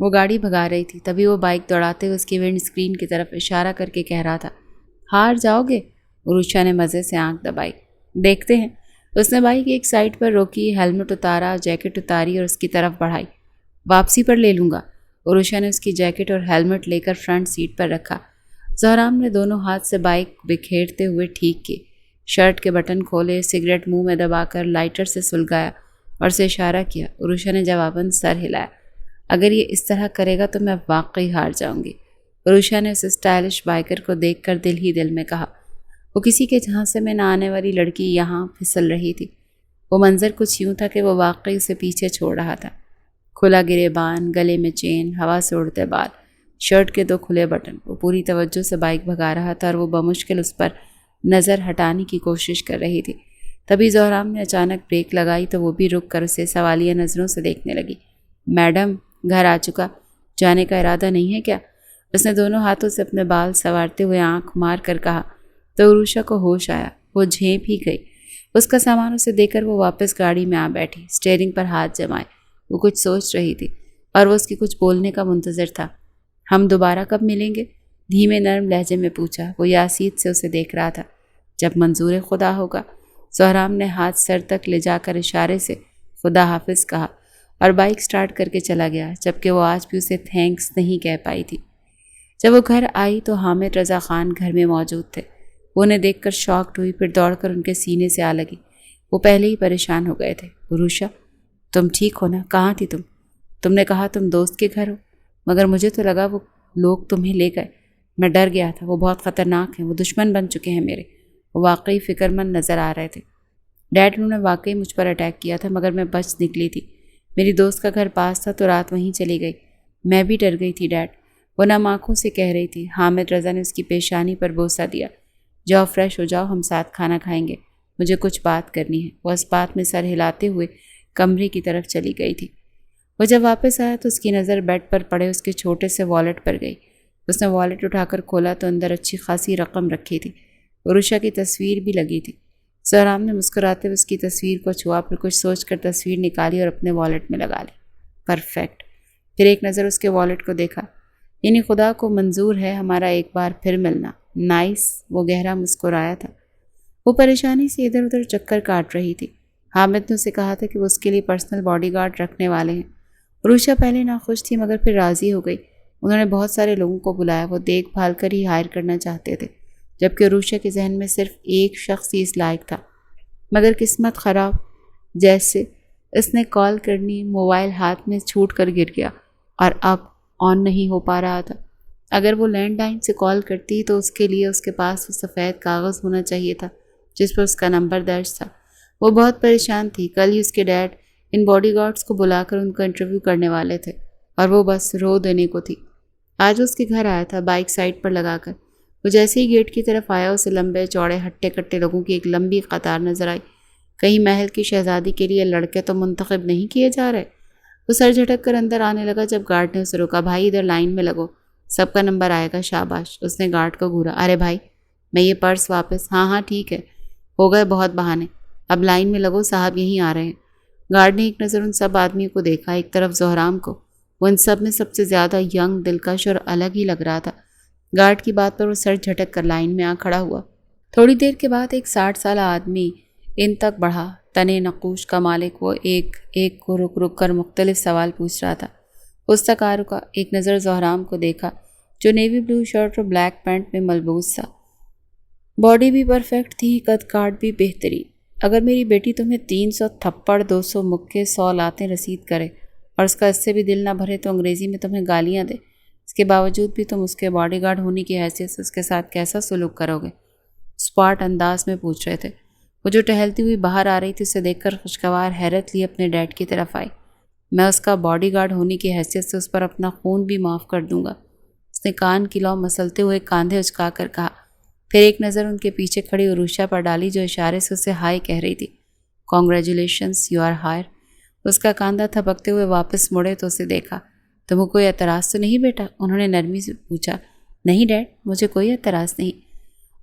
وہ گاڑی بھگا رہی تھی، تبھی وہ بائک دوڑاتے ہوئے اس کی ونڈ اسکرین کی طرف اشارہ کر کے کہہ رہا تھا، ہار جاؤ گے؟ عروشہ نے مزے سے آنکھ دبائی۔ دیکھتے ہیں۔ اس نے بائک ایک سائڈ پر روکی، ہیلمٹ اتارا، جیکٹ اتاری اور اس کی طرف بڑھائی۔ واپسی پر لے لوں گا۔ عروشہ نے اس کی جیکٹ اور ہیلمٹ لے کر فرنٹ سیٹ پر رکھا۔ زہرام نے دونوں ہاتھ سے بائک بکھیرتے ہوئے ٹھیک کی، شرٹ کے بٹن کھولے، سگریٹ منہ میں دبا کر لائٹر سے سلگایا اور اسے اشارہ کیا۔ عروشہ نے جواباً سر ہلایا۔ اگر یہ اس طرح کرے گا تو میں واقعی ہار جاؤں گی۔ عروشہ نے اس اسٹائلش بائکر کو دیکھ کر دل ہی دل میں کہا۔ وہ کسی کے جھانسے میں نہ آنے والی لڑکی یہاں پھسل رہی تھی۔ وہ منظر کچھ یوں تھا کہ وہ واقعی اسے پیچھے چھوڑ رہا تھا۔ کھلا گریبان، گلے میں چین، ہوا سے اڑتے بال، شرٹ کے 2 کھلے بٹن۔ وہ پوری توجہ سے بائک بھگا رہا تھا اور وہ بمشکل اس پر نظر ہٹانے کی کوشش کر رہی تھی۔ تبھی زہرام نے اچانک بریک لگائی تو وہ بھی رک کر اسے سوالیہ نظروں سے دیکھنے لگی۔ میڈم، گھر آ چکا، جانے کا ارادہ نہیں ہے کیا؟ اس نے دونوں ہاتھوں سے اپنے بال سنوارتے ہوئے آنکھ مار کر کہا تو عروشہ کو ہوش آیا۔ وہ جھینپ ہی گئی۔ اس کا سامان اسے دے کر وہ واپس گاڑی میں آ بیٹھی، اسٹیئرنگ پر ہاتھ جمائے۔ وہ کچھ سوچ رہی تھی اور وہ اس کی کچھ بولنے کا منتظر تھا۔ ہم دوبارہ کب ملیں گے؟ دھیمے نرم لہجے میں پوچھا۔ وہ یاسیت سے اسے دیکھ رہا تھا۔ جب منظور خدا ہوگا۔ زہرام نے ہاتھ سر تک لے جا کر اشارے سے خدا حافظ کہا اور بائک سٹارٹ کر کے چلا گیا، جبکہ وہ آج بھی اسے تھینکس نہیں کہہ پائی تھی۔ جب وہ گھر آئی تو حامد رضا خان گھر میں موجود تھے۔ وہ انہیں دیکھ کر شاکڈ ہوئی، پھر دوڑ کر ان کے سینے سے آ لگی۔ وہ پہلے ہی پریشان ہو گئے تھے۔ عروشہ، تم ٹھیک ہو نا؟ کہاں تھی تم؟ تم نے کہا تم دوست کے گھر ہو، مگر مجھے تو لگا وہ لوگ تمہیں لے گئے۔ میں ڈر گیا تھا، وہ بہت خطرناک ہیں، وہ دشمن بن چکے ہیں میرے۔ وہ واقعی فکر مند نظر آ رہے تھے۔ ڈیڈ، انہوں نے واقعی مجھ پر اٹیک کیا تھا، مگر میں بچ نکلی تھی۔ میری دوست کا گھر پاس تھا تو رات وہیں چلی گئی۔ میں بھی ڈر گئی تھی ڈیڈ، وہ نم آنکھوں سے کہہ رہی تھی۔ حامد رضا نے اس کی پیشانی پر بوسہ دیا۔ جاؤ فریش ہو جاؤ، ہم ساتھ کھانا کھائیں گے، مجھے کچھ بات کرنی ہے۔ وہ اس بات میں سر ہلاتے ہوئے کمرے کی طرف چلی گئی تھی۔ وہ جب واپس آیا تو اس کی نظر بیڈ پر پڑے اس کے چھوٹے سے والیٹ پر گئی۔ اس نے والیٹ اٹھا کر کھولا تو اندر اچھی خاصی رقم رکھی تھی۔ عروشہ کی تصویر بھی لگی تھی۔ زہرام نے مسکراتے ہوئے اس کی تصویر کو چھوا، پھر کچھ سوچ کر تصویر نکالی اور اپنے والیٹ میں لگا لی۔ پرفیکٹ۔ پھر ایک نظر اس کے والیٹ کو دیکھا۔ یعنی خدا کو منظور ہے ہمارا ایک بار پھر ملنا۔ نائس۔ وہ گہرا مسکرایا تھا۔ وہ پریشانی سے ادھر ادھر چکر کاٹ رہی تھی۔ حامد نے اسے کہا تھا کہ وہ اس کے لیے پرسنل باڈی گارڈ رکھنے والے ہیں۔ عروشہ پہلے ناخوش تھی مگر پھر راضی ہو گئی۔ انہوں نے بہت سارے لوگوں کو بلایا، وہ دیکھ بھال کر ہی ہائر کرنا چاہتے تھے، جبکہ عروشہ کے ذہن میں صرف ایک شخص ہی اس لائق تھا۔ مگر قسمت خراب، جیسے اس نے کال کرنی، موبائل ہاتھ میں چھوٹ کر گر گیا اور اب آن نہیں ہو پا رہا تھا۔ اگر وہ لینڈ لائن سے کال کرتی تو اس کے لیے اس کے پاس وہ سفید کاغذ ہونا چاہیے تھا جس پر اس کا نمبر درج تھا۔ وہ بہت پریشان تھی۔ کل ہی اس کے ڈیڈ ان باڈی گارڈز کو بلا کر ان کا انٹرویو کرنے والے تھے اور وہ بس رو دینے کو تھی۔ آج اس کے گھر آیا تھا بائک سائڈ پر لگا کر۔ وہ جیسے ہی گیٹ کی طرف آیا اسے لمبے چوڑے ہٹے کٹے لوگوں کی ایک لمبی قطار نظر آئی۔ کہیں محل کی شہزادی کے لیے لڑکے تو منتخب نہیں کیے جا رہے؟ وہ سر جھٹک کر اندر آنے لگا جب گارڈ نے اسے روکا۔ بھائی ادھر لائن میں لگو، سب کا نمبر آئے گا۔ شاباش۔ اس نے گارڈ کو گھورا۔ ارے بھائی، میں یہ پرس واپس۔ ہاں ٹھیک ہے، ہو گئے بہت بہانے، اب لائن میں لگو، صاحب یہیں آ رہے ہیں۔ گارڈ نے ایک نظر ان سب آدمیوں کو دیکھا، ایک طرف زہرام کو۔ وہ ان سب میں سب سے زیادہ ینگ، دلکش اور الگ ہی لگ رہا تھا۔ گارڈ کی بات پر وہ سر جھٹک کر لائن میں آ کھڑا ہوا۔ تھوڑی دیر کے بعد ایک 60 سالہ آدمی ان تک بڑھا، تنے نقوش کا مالک۔ وہ ایک کو رک رک کر مختلف سوال پوچھ رہا تھا۔ اس تک آ رکا، ایک نظر زہرام کو دیکھا جو نیوی بلو شرٹ اور بلیک پینٹ میں ملبوس تھا۔ باڈی بھی پرفیکٹ تھی، قد کاٹ بھی بہترین۔ اگر میری بیٹی تمہیں 300 تھپڑ، 200 مکے، 100 لاتیں رسید کرے اور اس کا اس سے بھی دل نہ بھرے تو انگریزی میں تمہیں گالیاں دے، اس کے باوجود بھی تم اس کے باڈی گارڈ ہونے کی حیثیت سے اس کے ساتھ کیسا سلوک کرو گے؟ اسپاٹ انداز میں پوچھ رہے تھے۔ وہ جو ٹہلتی ہوئی باہر آ رہی تھی اسے دیکھ کر خوشگوار حیرت لی اپنے ڈیڈ کی طرف آئی۔ میں اس کا باڈی گارڈ ہونے کی حیثیت سے اس پر اپنا خون بھی معاف کر دوں گا، اس نے کان کی لو مسلتے ہوئے کاندھے اچکا کر کہا۔ پھر ایک نظر ان کے پیچھے کھڑی عروشہ پر ڈالی جو اشارے سے اسے ہائی کہہ رہی تھی۔ Congratulations, you are higher. اس کا کاندھا تھپکتے ہوئے واپس مڑے تو اسے دیکھا۔ تمہیں کوئی اعتراض تو نہیں بیٹا؟ انہوں نے نرمی سے پوچھا۔ نہیں ڈیڈ، مجھے کوئی اعتراض نہیں،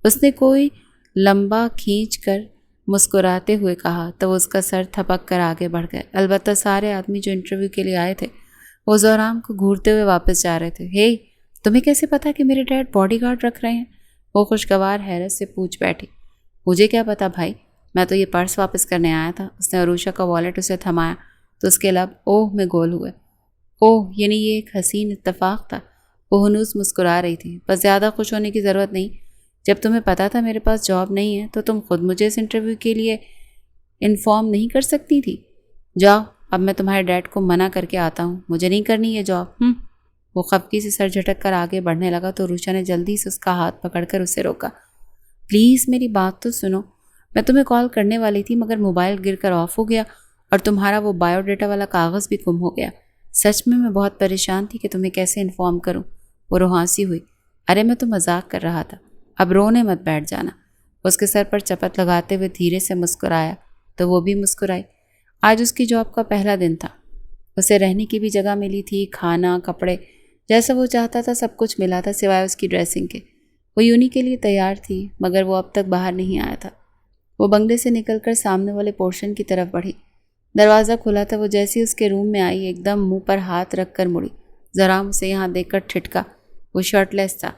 اس نے کوئی لمبا کھینچ کر مسکراتے ہوئے کہا تو اس کا سر تھپک کر آگے بڑھ گئے۔ البتہ سارے آدمی جو انٹرویو کے لیے آئے تھے وہ زہرام کو گھورتے ہوئے واپس جا رہے تھے۔ ہے تمہیں کیسے پتا کہ میرے ڈیڈ باڈی گارڈ رکھ رہے ہیں؟ وہ خوشگوار حیرت سے پوچھ بیٹھی۔ مجھے کیا پتا بھائی، میں تو یہ پرس واپس کرنے آیا تھا۔ اس نے عروشہ کا والیٹ اسے تھمایا تو اس کے لب اوہ میں گول ہوئے۔ اوہ یعنی یہ ایک حسین اتفاق تھا۔ وہ ہنوز مسکرا رہی تھی۔ بس زیادہ خوش ہونے کی ضرورت نہیں، جب تمہیں پتا تھا میرے پاس جاب نہیں ہے تو تم خود مجھے اس انٹرویو کے لیے انفارم نہیں کر سکتی تھی۔ جاؤ اب میں تمہارے ڈیڈ کو منع کر کے آتا ہوں، مجھے نہیں کرنی یہ جاب۔ وہ خفگی سے سر جھٹک کر آگے بڑھنے لگا تو عروشہ نے جلدی سے اس کا ہاتھ پکڑ کر اسے روکا۔ پلیز میری بات تو سنو، میں تمہیں کال کرنے والی تھی مگر موبائل گر کر آف ہو گیا اور تمہارا وہ بایو ڈیٹا والا کاغذ بھی گم ہو گیا۔ سچ میں بہت پریشان تھی کہ تمہیں کیسے انفارم کروں۔ وہ روحانسی ہوئی۔ ارے میں تو مذاق کر رہا تھا، اب رونے مت بیٹھ جانا۔ اس کے سر پر چپت لگاتے ہوئے دھیرے سے مسکرایا تو وہ بھی مسکرائی۔ آج اس کی جاب کا پہلا دن تھا۔ اسے رہنے کی بھی جگہ ملی تھی، کھانا، کپڑے، جیسا وہ چاہتا تھا سب کچھ ملا تھا سوائے اس کی ڈریسنگ کے۔ وہ یونی کے لیے تیار تھی مگر وہ اب تک باہر نہیں آیا تھا۔ وہ بنگلے سے نکل کر سامنے والے پورشن کی طرف بڑھی۔ دروازہ کھلا تھا۔ وہ جیسے اس کے روم میں آئی ایک دم منہ پر ہاتھ رکھ کر مڑی۔ زہرام اسے یہاں دیکھ کر ٹھٹکا۔ وہ شرٹ لیس تھا۔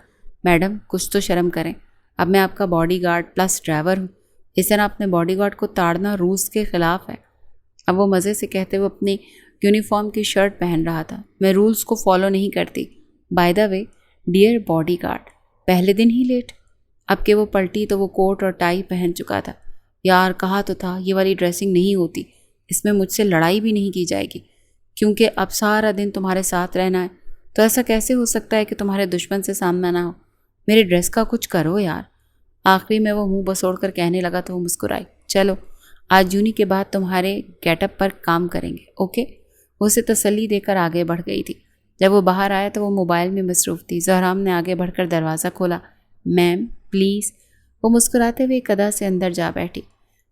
میڈم کچھ تو شرم کریں، اب میں آپ کا باڈی گارڈ پلس ڈرائیور ہوں، اس طرح اپنے باڈی گارڈ کو تاڑنا رولز کے خلاف ہے۔ اب وہ مزے سے کہتے ہوئے اپنی یونیفارم کی شرٹ پہن رہا تھا۔ میں رولز کو فالو نہیں کرتی۔ By the way dear body guard, پہلے دن ہی لیٹ۔ اب کہ وہ پلٹی تو وہ کوٹ اور ٹائی پہن چکا تھا۔ یار کہا تو تھا یہ والی ڈریسنگ نہیں ہوتی، اس میں مجھ سے لڑائی بھی نہیں کی جائے گی، کیونکہ اب سارا دن تمہارے ساتھ رہنا ہے تو ایسا کیسے ہو سکتا ہے کہ تمہارے دشمن سے سامنا نہ ہو۔ میری ڈریس کا کچھ کرو یار۔ آخری میں وہ منہ بسوڑ کر کہنے لگا تو وہ مسکرائی۔ چلو آج یونی کے بعد تمہارے گیٹ اپ پر کام کریں گے، اوکے؟ وہ اسے تسلی دے کر آگے بڑھ گئی تھی۔ جب وہ باہر آیا تو وہ موبائل میں مصروف تھی۔ زہرام نے آگے بڑھ کر دروازہ کھولا۔ میم پلیز۔ وہ مسکراتے ہوئے ایک ادا سے اندر جا بیٹھی۔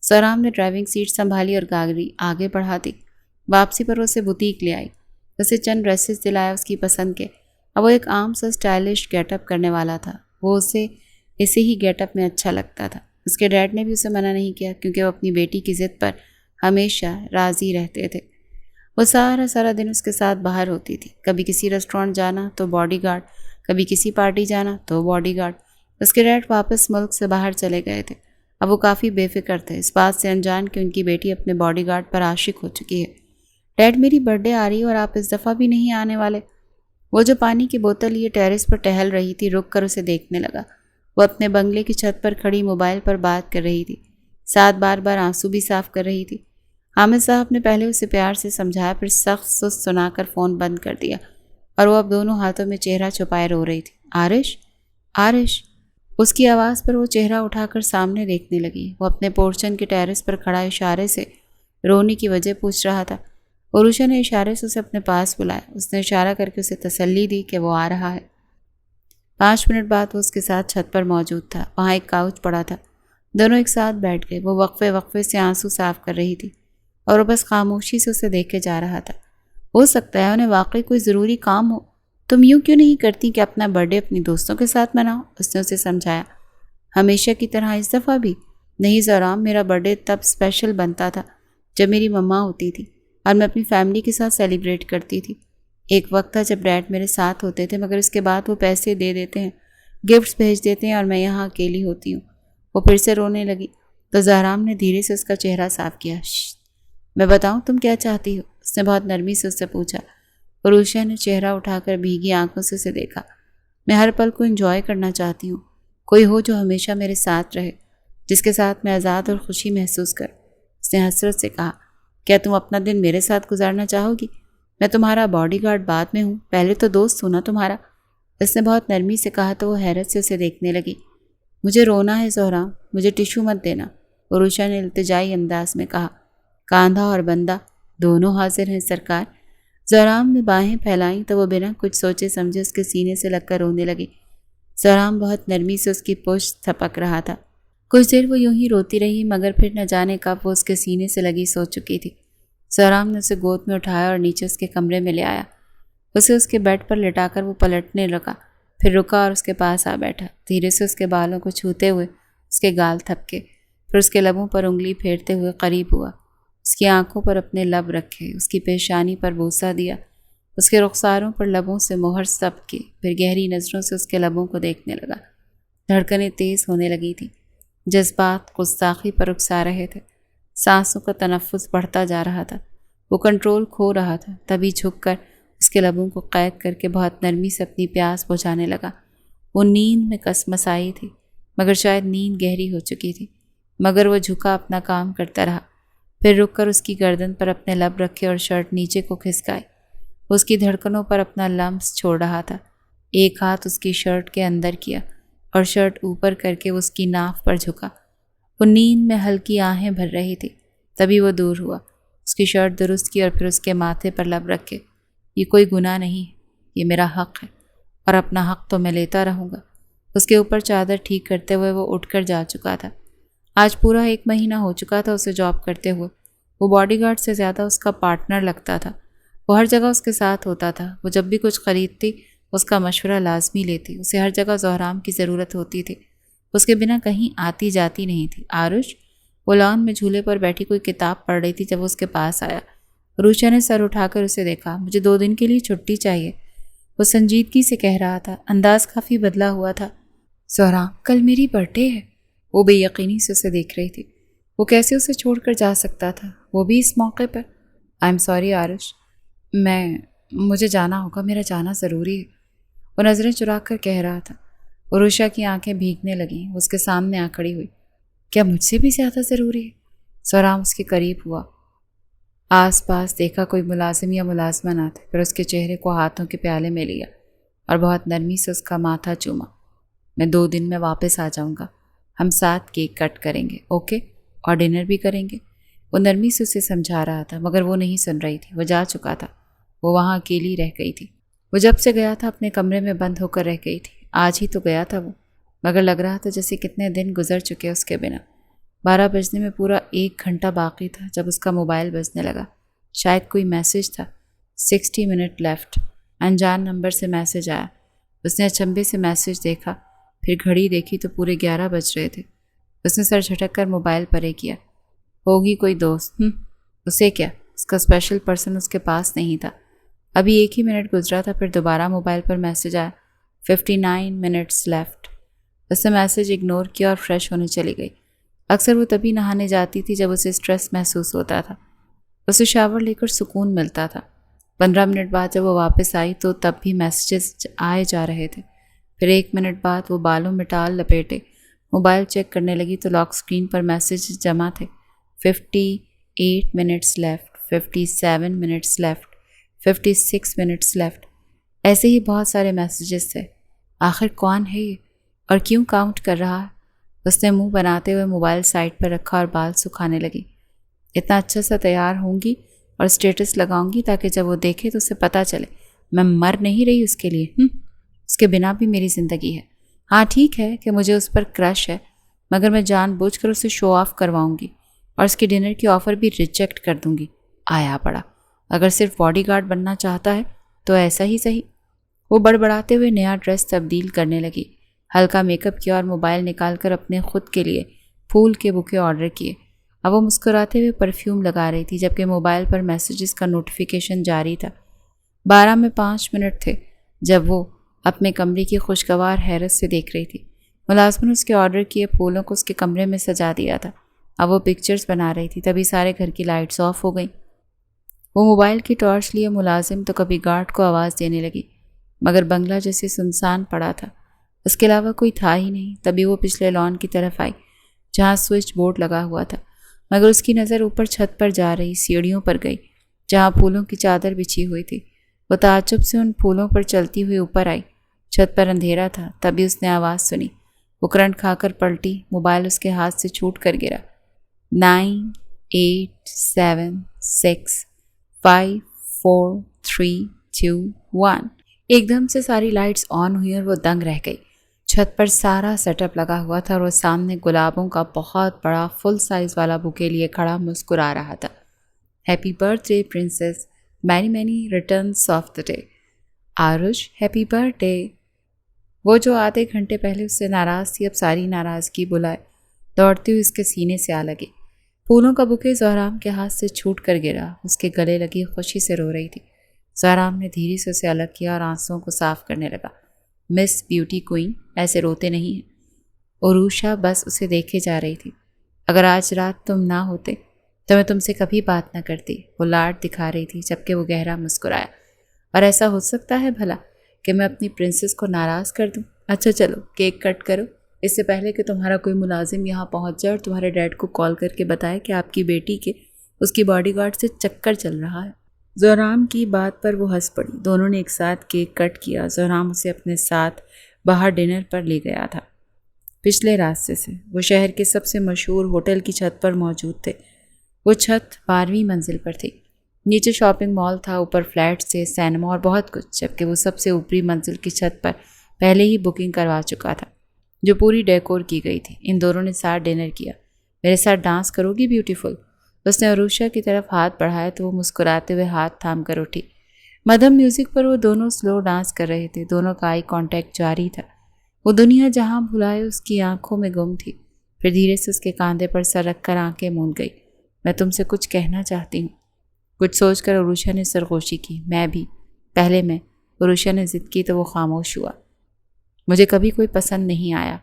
زہرام نے ڈرائیونگ سیٹ سنبھالی اور گاڑی آگے بڑھا دی۔ واپسی پر اسے بوتیک لے آئی، اسے چند ڈریسز دلایا اس کی پسند کے۔ اب وہ ایک عام سا اسٹائلش گیٹ اپ کرنے والا تھا۔ وہ اسے ہی گیٹ اپ میں اچھا لگتا تھا۔ اس کے ڈیڈ نے بھی اسے منع نہیں کیا کیونکہ وہ اپنی بیٹی کی ضد پر ہمیشہ راضی رہتے تھے۔ وہ سارا دن اس کے ساتھ باہر ہوتی تھی، کبھی کسی ریسٹورینٹ جانا تو باڈی گارڈ، کبھی کسی پارٹی جانا تو باڈی گارڈ۔ اس کے ڈیڈ واپس ملک سے باہر چلے گئے تھے۔ اب وہ کافی بے فکر تھے، اس بات سے انجان کہ ان کی بیٹی اپنے باڈی گارڈ پر عاشق ہو چکی ہے۔ ڈیڈ میری برتھ ڈے آ رہی ہے اور آپ اس دفعہ بھی نہیں آنے والے؟ وہ جو پانی کی بوتل لیے ٹیرس پر ٹہل رہی تھی رک کر اسے دیکھنے لگا۔ وہ اپنے بنگلے کی چھت پر کھڑی موبائل پر بات کر رہی تھی، ساتھ بار بار آنسو بھی صاف کر رہی تھی۔ حامد صاحب نے پہلے اسے پیار سے سمجھایا، پھر سخت سست سنا کر فون بند کر دیا اور وہ اب دونوں ہاتھوں میں چہرہ چھپائے رو رہی تھی۔ عارش، عارش۔ اس کی آواز پر وہ چہرہ اٹھا کر سامنے دیکھنے لگی۔ وہ اپنے پورشن کے ٹیرس پر کھڑا اشارے سے رونے کی وجہ پوچھ رہا تھا۔ عروشہ نے اشارے سے اسے اپنے پاس بلایا۔ اس نے اشارہ کر کے اسے تسلی دی کہ وہ آ رہا ہے۔ 5 منٹ بعد وہ اس کے ساتھ چھت پر موجود تھا۔ وہاں ایک کاؤچ پڑا تھا، دونوں ایک ساتھ بیٹھ گئے۔ وہ وقفے سے آنسو صاف کر رہی تھی اور وہ بس خاموشی سے اسے دیکھے جا رہا تھا۔ ہو سکتا ہے انہیں واقعی کوئی ضروری کام ہو، تم یوں کیوں نہیں کرتی کہ اپنا برتھ ڈے اپنی دوستوں کے ساتھ مناؤ؟ اس نے اسے سمجھایا۔ ہمیشہ کی طرح اس دفعہ بھی؟ نہیں زہرام، میرا برتھ ڈے تب اسپیشل بنتا تھا جب میری مما ہوتی تھی اور میں اپنی فیملی کے ساتھ سیلیبریٹ کرتی تھی۔ ایک وقت تھا جب ڈیڈ میرے ساتھ ہوتے تھے مگر اس کے بعد وہ پیسے دے دیتے ہیں، گفٹس بھیج دیتے ہیں اور میں یہاں اکیلی ہوتی ہوں۔ وہ پھر سے رونے لگی تو زہرام نے دھیرے سے اس کا چہرہ صاف کیا۔ میں بتاؤں تم کیا چاہتی ہو؟ اس نے بہت نرمی سے اس سے پوچھا۔ عروشہ نے چہرہ اٹھا کر بھیگی آنکھوں سے اسے دیکھا۔ میں ہر پل کو انجوائے کرنا چاہتی ہوں، کوئی ہو جو ہمیشہ میرے ساتھ رہے، جس کے ساتھ میں آزاد اور خوشی محسوس کر۔ اس نے حسرت سے کہا، کیا تم اپنا دن میرے ساتھ گزارنا چاہو گی؟ میں تمہارا باڈی گارڈ بعد میں ہوں، پہلے تو دوست ہوں نا تمہارا۔ اس نے بہت نرمی سے کہا تو وہ حیرت سے اسے دیکھنے لگی۔ مجھے رونا ہے زہرام، مجھے ٹیشو مت دینا، عروشہ نے التجائی انداز میں کہا۔ کاندھا اور بندہ دونوں حاضر ہیں سرکار۔ زہرام نے باہیں پھیلائیں تو وہ بنا کچھ سوچے سمجھے اس کے سینے سے لگ کر رونے لگی۔ زہرام بہت نرمی سے اس کی پشت تھپک رہا تھا۔ کچھ دیر وہ یوں ہی روتی رہی مگر پھر نہ جانے کب وہ اس کے سینے سے لگی سو چکی تھی۔ زہرام نے اسے گود میں اٹھایا اور نیچے اس کے کمرے میں لے آیا۔ اسے اس کے بیڈ پر لٹا کر وہ پلٹنے لگا، پھر رکا اور اس کے پاس آ بیٹھا۔ دھیرے سے اس کے بالوں کو چھوتے ہوئے اس کے گال تھپکے، پھر اس کے لبوں پر انگلی پھیرتے ہوئے قریب ہوا، اس کی آنکھوں پر اپنے لب رکھے، اس کی پیشانی پر بوسہ دیا۔ اس کے رخساروں پر لبوں سے مہر ثبت کی، پھر گہری نظروں سے اس کے لبوں کو دیکھنے لگا۔ دھڑکنیں تیز ہونے لگی تھیں، جذبات گستاخی پر اکسا رہے تھے، سانسوں کا تنفس بڑھتا جا رہا تھا، وہ کنٹرول کھو رہا تھا۔ تبھی جھک کر اس کے لبوں کو قید کر کے بہت نرمی سے اپنی پیاس بجھانے لگا۔ وہ نیند میں کسمسائی تھی، مگر شاید نیند گہری ہو چکی تھی، مگر وہ جھکا اپنا کام کرتا رہا، پھر رک کر اس کی گردن پر اپنے لب رکھے اور شرٹ نیچے کو کھسکائے۔ اس کی دھڑکنوں پر اپنا لمس چھوڑ رہا تھا۔ ایک ہاتھ اس کی شرٹ کے اندر کیا اور شرٹ اوپر کر کے اس کی ناف پر جھکا۔ وہ نیند میں ہلکی آہیں بھر رہی تھی، تبھی وہ دور ہوا، اس کی شرٹ درست کی اور پھر اس کے ماتھے پر لب رکھے۔ یہ کوئی گناہ نہیں، یہ میرا حق ہے اور اپنا حق تو میں لیتا رہوں گا۔ اس کے اوپر چادر ٹھیک کرتے ہوئے وہ اٹھ کر جا چکا تھا۔ آج پورا 1 مہینہ ہو چکا تھا اسے جاب کرتے ہوئے۔ وہ باڈی گارڈ سے زیادہ اس کا پارٹنر لگتا تھا۔ وہ ہر جگہ اس کے ساتھ ہوتا تھا۔ وہ جب بھی کچھ خریدتی اس کا مشورہ لازمی لیتی۔ اسے ہر جگہ زہرام کی ضرورت ہوتی تھی، اس کے بنا کہیں آتی جاتی نہیں تھی۔ آرش وہ لان میں جھولے پر بیٹھی کوئی کتاب پڑھ رہی تھی جب وہ اس کے پاس آیا۔ روشا نے سر اٹھا کر اسے دیکھا۔ مجھے 2 دن کے لیے چھٹی چاہیے، وہ سنجیدگی سے کہہ رہا تھا، انداز کافی بدلا ہوا تھا۔ زہرام کل میری برتھ ڈے ہے۔ وہ بے یقینی سے اسے دیکھ رہی تھی۔ وہ کیسے اسے چھوڑ کر جا سکتا تھا، وہ بھی اس موقع پر؟ آئی ایم سوری آرش، مجھے جانا ہوگا، میرا جانا ضروری ہے، وہ نظریں چرا کر کہہ رہا تھا۔ عروشا کی آنکھیں بھیگنے لگیں، اس کے سامنے آ کھڑی ہوئی۔ کیا مجھ سے بھی زیادہ ضروری ہے؟ زہرام اس کے قریب ہوا، آس پاس دیکھا کوئی ملازم یا ملازمہ نہ تھے، پھر اس کے چہرے کو ہاتھوں کے پیالے میں لیا اور بہت نرمی سے اس کا ماتھا چوما۔ میں 2 دن میں واپس آ جاؤں گا، ہم ساتھ کیک کٹ کریں گے، اوکے، اور ڈنر بھی کریں گے۔ وہ نرمی سے اسے سمجھا رہا تھا، مگر وہ نہیں سن رہی تھی۔ وہ جا چکا تھا، وہ وہاں اکیلی رہ گئی تھی۔ وہ جب سے گیا تھا اپنے کمرے میں بند ہو کر رہ گئی تھی۔ آج ہی تو گیا تھا وہ، مگر لگ رہا تھا جیسے کتنے دن گزر چکے اس کے بنا۔ 12 بجنے میں پورا 1 گھنٹہ باقی تھا جب اس کا موبائل بجنے لگا۔ شاید کوئی میسج تھا۔ 60 منٹ لیفٹ، انجان نمبر سے میسج آیا۔ اس نے اچنبے سے میسج دیکھا، پھر گھڑی دیکھی تو پورے 11 بج رہے تھے۔ اس نے سر جھٹک کر موبائل پرے کیا۔ ہوگی کوئی دوست، اسے کیا، اس کا اسپیشل پرسن اس کے پاس نہیں تھا۔ ابھی 1 ہی منٹ گزرا تھا، پھر دوبارہ موبائل پر میسج آیا، 59 منٹس لیفٹ۔ اس نے میسج اگنور کیا اور فریش ہونے چلی گئی۔ اکثر وہ تبھی نہانے جاتی تھی جب اسے اسٹریس محسوس ہوتا تھا۔ اسے شاور لے کر سکون ملتا تھا۔ 15 منٹ بعد جب وہ واپس آئی تو تب بھی میسیجز آئے جا رہے تھے۔ پھر 1 منٹ بعد وہ بالوں میں ٹال لپیٹے موبائل چیک کرنے لگی تو لاک سکرین پر میسیجز جمع تھے، 58 minutes left, 57 minutes left, 56 minutes left. ایسے ہی بہت سارے میسیجز تھے۔ آخر کون ہے یہ اور کیوں کاؤنٹ کر رہا ہے؟ اس نے منہ بناتے ہوئے موبائل سائڈ پر رکھا اور بال سکھانے لگی۔ اتنا اچھا سا تیار ہوں گی اور اسٹیٹس لگاؤں گی تاکہ جب وہ دیکھے تو اسے پتہ چلے میں مر نہیں رہی اس کے لیے۔ اس کے بنا بھی میری زندگی ہے۔ ہاں ٹھیک ہے کہ مجھے اس پر کرش ہے، مگر میں جان بوجھ کر اسے شو آف کرواؤں گی اور اس کے ڈنر کی آفر بھی ریجیکٹ کر دوں گی۔ آیا پڑا، اگر صرف باڈی گارڈ بننا چاہتا ہے تو ایسا ہی صحیح۔ وہ بڑبڑاتے ہوئے نیا ڈریس تبدیل کرنے لگی، ہلکا میک اپ کیا اور موبائل نکال کر اپنے خود کے لیے پھول کے بوکے آرڈر کیے۔ اب وہ مسکراتے ہوئے پرفیوم لگا رہی تھی جبکہ موبائل پر میسیجز کا نوٹیفیکیشن جاری تھا۔ 12 میں 5 منٹ تھے جب وہ اپنے کمرے کی خوشگوار حیرت سے دیکھ رہی تھی۔ ملازم نے اس کے آرڈر کیے پھولوں کو اس کے کمرے میں سجا دیا تھا۔ اب وہ پکچرز بنا رہی تھی، تبھی سارے گھر کی لائٹس آف ہو گئیں۔ وہ موبائل کی ٹارچ لیے ملازم تو کبھی گارڈ کو آواز دینے لگی، مگر بنگلہ جیسے سنسان پڑا تھا، اس کے علاوہ کوئی تھا ہی نہیں۔ تبھی وہ پچھلے لان کی طرف آئی جہاں سوئچ بورڈ لگا ہوا تھا، مگر اس کی نظر اوپر چھت پر جا رہی سیڑھیوں پر گئی جہاں پھولوں کی چادر بچھی ہوئی تھی۔ وہ تعجب سے ان پھولوں پر چلتی ہوئی اوپر آئی۔ چھت پر اندھیرا تھا، تبھی اس نے آواز سنی۔ وہ کرنٹ کھا کر پلٹی، موبائل اس کے ہاتھ سے چھوٹ کر گرا۔ 9 8 7 6 5 4 3 2 1۔ ایک دم سے ساری لائٹس آن ہوئی اور وہ دنگ رہ گئی۔ چھت پر سارا سیٹ اپ لگا ہوا تھا اور وہ سامنے گلابوں کا بہت بڑا فل سائز والا بوکے لیے کھڑا مسکرا رہا تھا۔ Happy birthday princess, many many returns of the day. Arsh happy birthday. وہ جو آدھے گھنٹے پہلے اس سے ناراض تھی اب ساری ناراضگی بلائے دوڑتی ہوئی اس کے سینے سے آ لگی۔ پھولوں کا بوکے زہرام کے ہاتھ سے چھوٹ کر گرا، اس کے گلے لگی خوشی سے رو رہی تھی۔ زہرام نے دھیرے سے اسے الگ کیا اور آنسوؤں کو صاف کرنے لگا۔ مس بیوٹی کوئن، ایسے روتے نہیں ہیں۔ عروشہ بس اسے دیکھے جا رہی تھی۔ اگر آج رات تم نہ ہوتے تو میں تم سے کبھی بات نہ کرتی، وہ لاڈ دکھا رہی تھی جبکہ وہ گہرا مسکرایا۔ اور ایسا ہو سکتا ہے بھلا کہ میں اپنی پرنسس کو ناراض کر دوں؟ اچھا چلو کیک کٹ کرو، اس سے پہلے کہ تمہارا کوئی ملازم یہاں پہنچ جائے اور تمہارے ڈیڈ کو کال کر کے بتائے کہ آپ کی بیٹی کے اس کی باڈی گارڈ سے چکر چل رہا ہے۔ زہرام کی بات پر وہ ہنس پڑی۔ دونوں نے ایک ساتھ کیک کٹ کیا۔ زہرام اسے اپنے ساتھ باہر ڈنر پر لے گیا تھا، پچھلے راستے سے۔ وہ شہر کے سب سے مشہور ہوٹل کی چھت پر موجود تھے۔ وہ چھت 12ویں منزل پر تھی۔ نیچے شاپنگ مال تھا، اوپر فلیٹ سے سینما اور بہت کچھ، جبکہ وہ سب سے اوپری منزل کی چھت پر پہلے ہی بکنگ کروا چکا تھا، جو پوری ڈیکور کی گئی تھی۔ ان دونوں نے ساتھ ڈنر کیا۔ میرے ساتھ ڈانس کرو گی بیوٹیفل؟ اس نے عروشہ کی طرف ہاتھ بڑھایا تو وہ مسکراتے ہوئے ہاتھ تھام کر اٹھی۔ مدھم میوزک پر وہ دونوں سلو ڈانس کر رہے تھے۔ دونوں کا آئی کانٹیکٹ جاری تھا۔ وہ دنیا جہاں بھلائے اس کی آنکھوں میں گم تھی۔ پھر دھیرے سے اس کے کاندھے پر سر رکھ کر آنکھیں موند گئی۔ میں تم سے کچھ کہنا چاہتی ہوں۔ کچھ سوچ کر عروشہ نے سرگوشی کی۔ میں بھی۔ پہلے میں۔ عروشہ نے ضد کی تو وہ خاموش ہوا۔ مجھے کبھی کوئی پسند نہیں آیا۔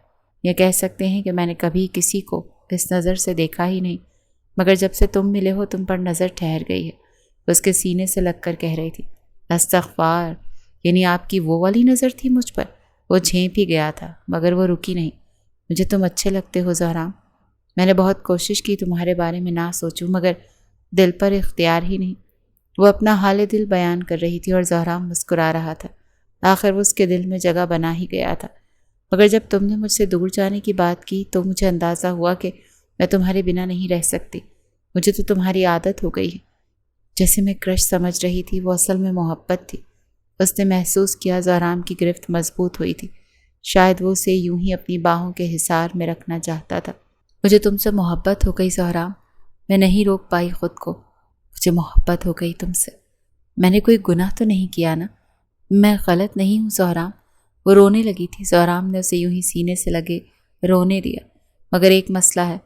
یہ کہہ سکتے ہیں کہ میں نے کبھی کسی کو اس نظر سے دیکھا ہی نہیں، مگر جب سے تم ملے ہو تم پر نظر ٹھہر گئی ہے۔ وہ اس کے سینے سے لگ کر کہہ رہی تھی۔ استغفار، یعنی آپ کی وہ والی نظر تھی مجھ پر؟ وہ جھینپ ہی گیا تھا مگر وہ رکی نہیں۔ مجھے تم اچھے لگتے ہو زہرام۔ میں نے بہت کوشش کی تمہارے بارے میں نہ سوچوں، مگر دل پر اختیار ہی نہیں۔ وہ اپنا حال دل بیان کر رہی تھی اور زہرام مسکرا رہا تھا۔ آخر وہ اس کے دل میں جگہ بنا ہی گیا تھا۔ مگر جب تم نے مجھ سے دور جانے کی بات کی تو مجھے اندازہ ہوا کہ میں تمہارے بنا نہیں رہ سکتی۔ مجھے تو تمہاری عادت ہو گئی ہے۔ جیسے میں کرش سمجھ رہی تھی وہ اصل میں محبت تھی۔ اس نے محسوس کیا زہرام کی گرفت مضبوط ہوئی تھی۔ شاید وہ اسے یوں ہی اپنی باہوں کے حصار میں رکھنا چاہتا تھا۔ مجھے تم سے محبت ہو گئی زہرام، میں نہیں روک پائی خود کو۔ مجھے محبت ہو گئی تم سے۔ میں نے کوئی گناہ تو نہیں کیا نا؟ میں غلط نہیں ہوں زہرام؟ وہ رونے لگی تھی۔ زہرام نے اسے یوں ہی سینے سے لگے رونے دیا۔ مگر ایک مسئلہ ہے،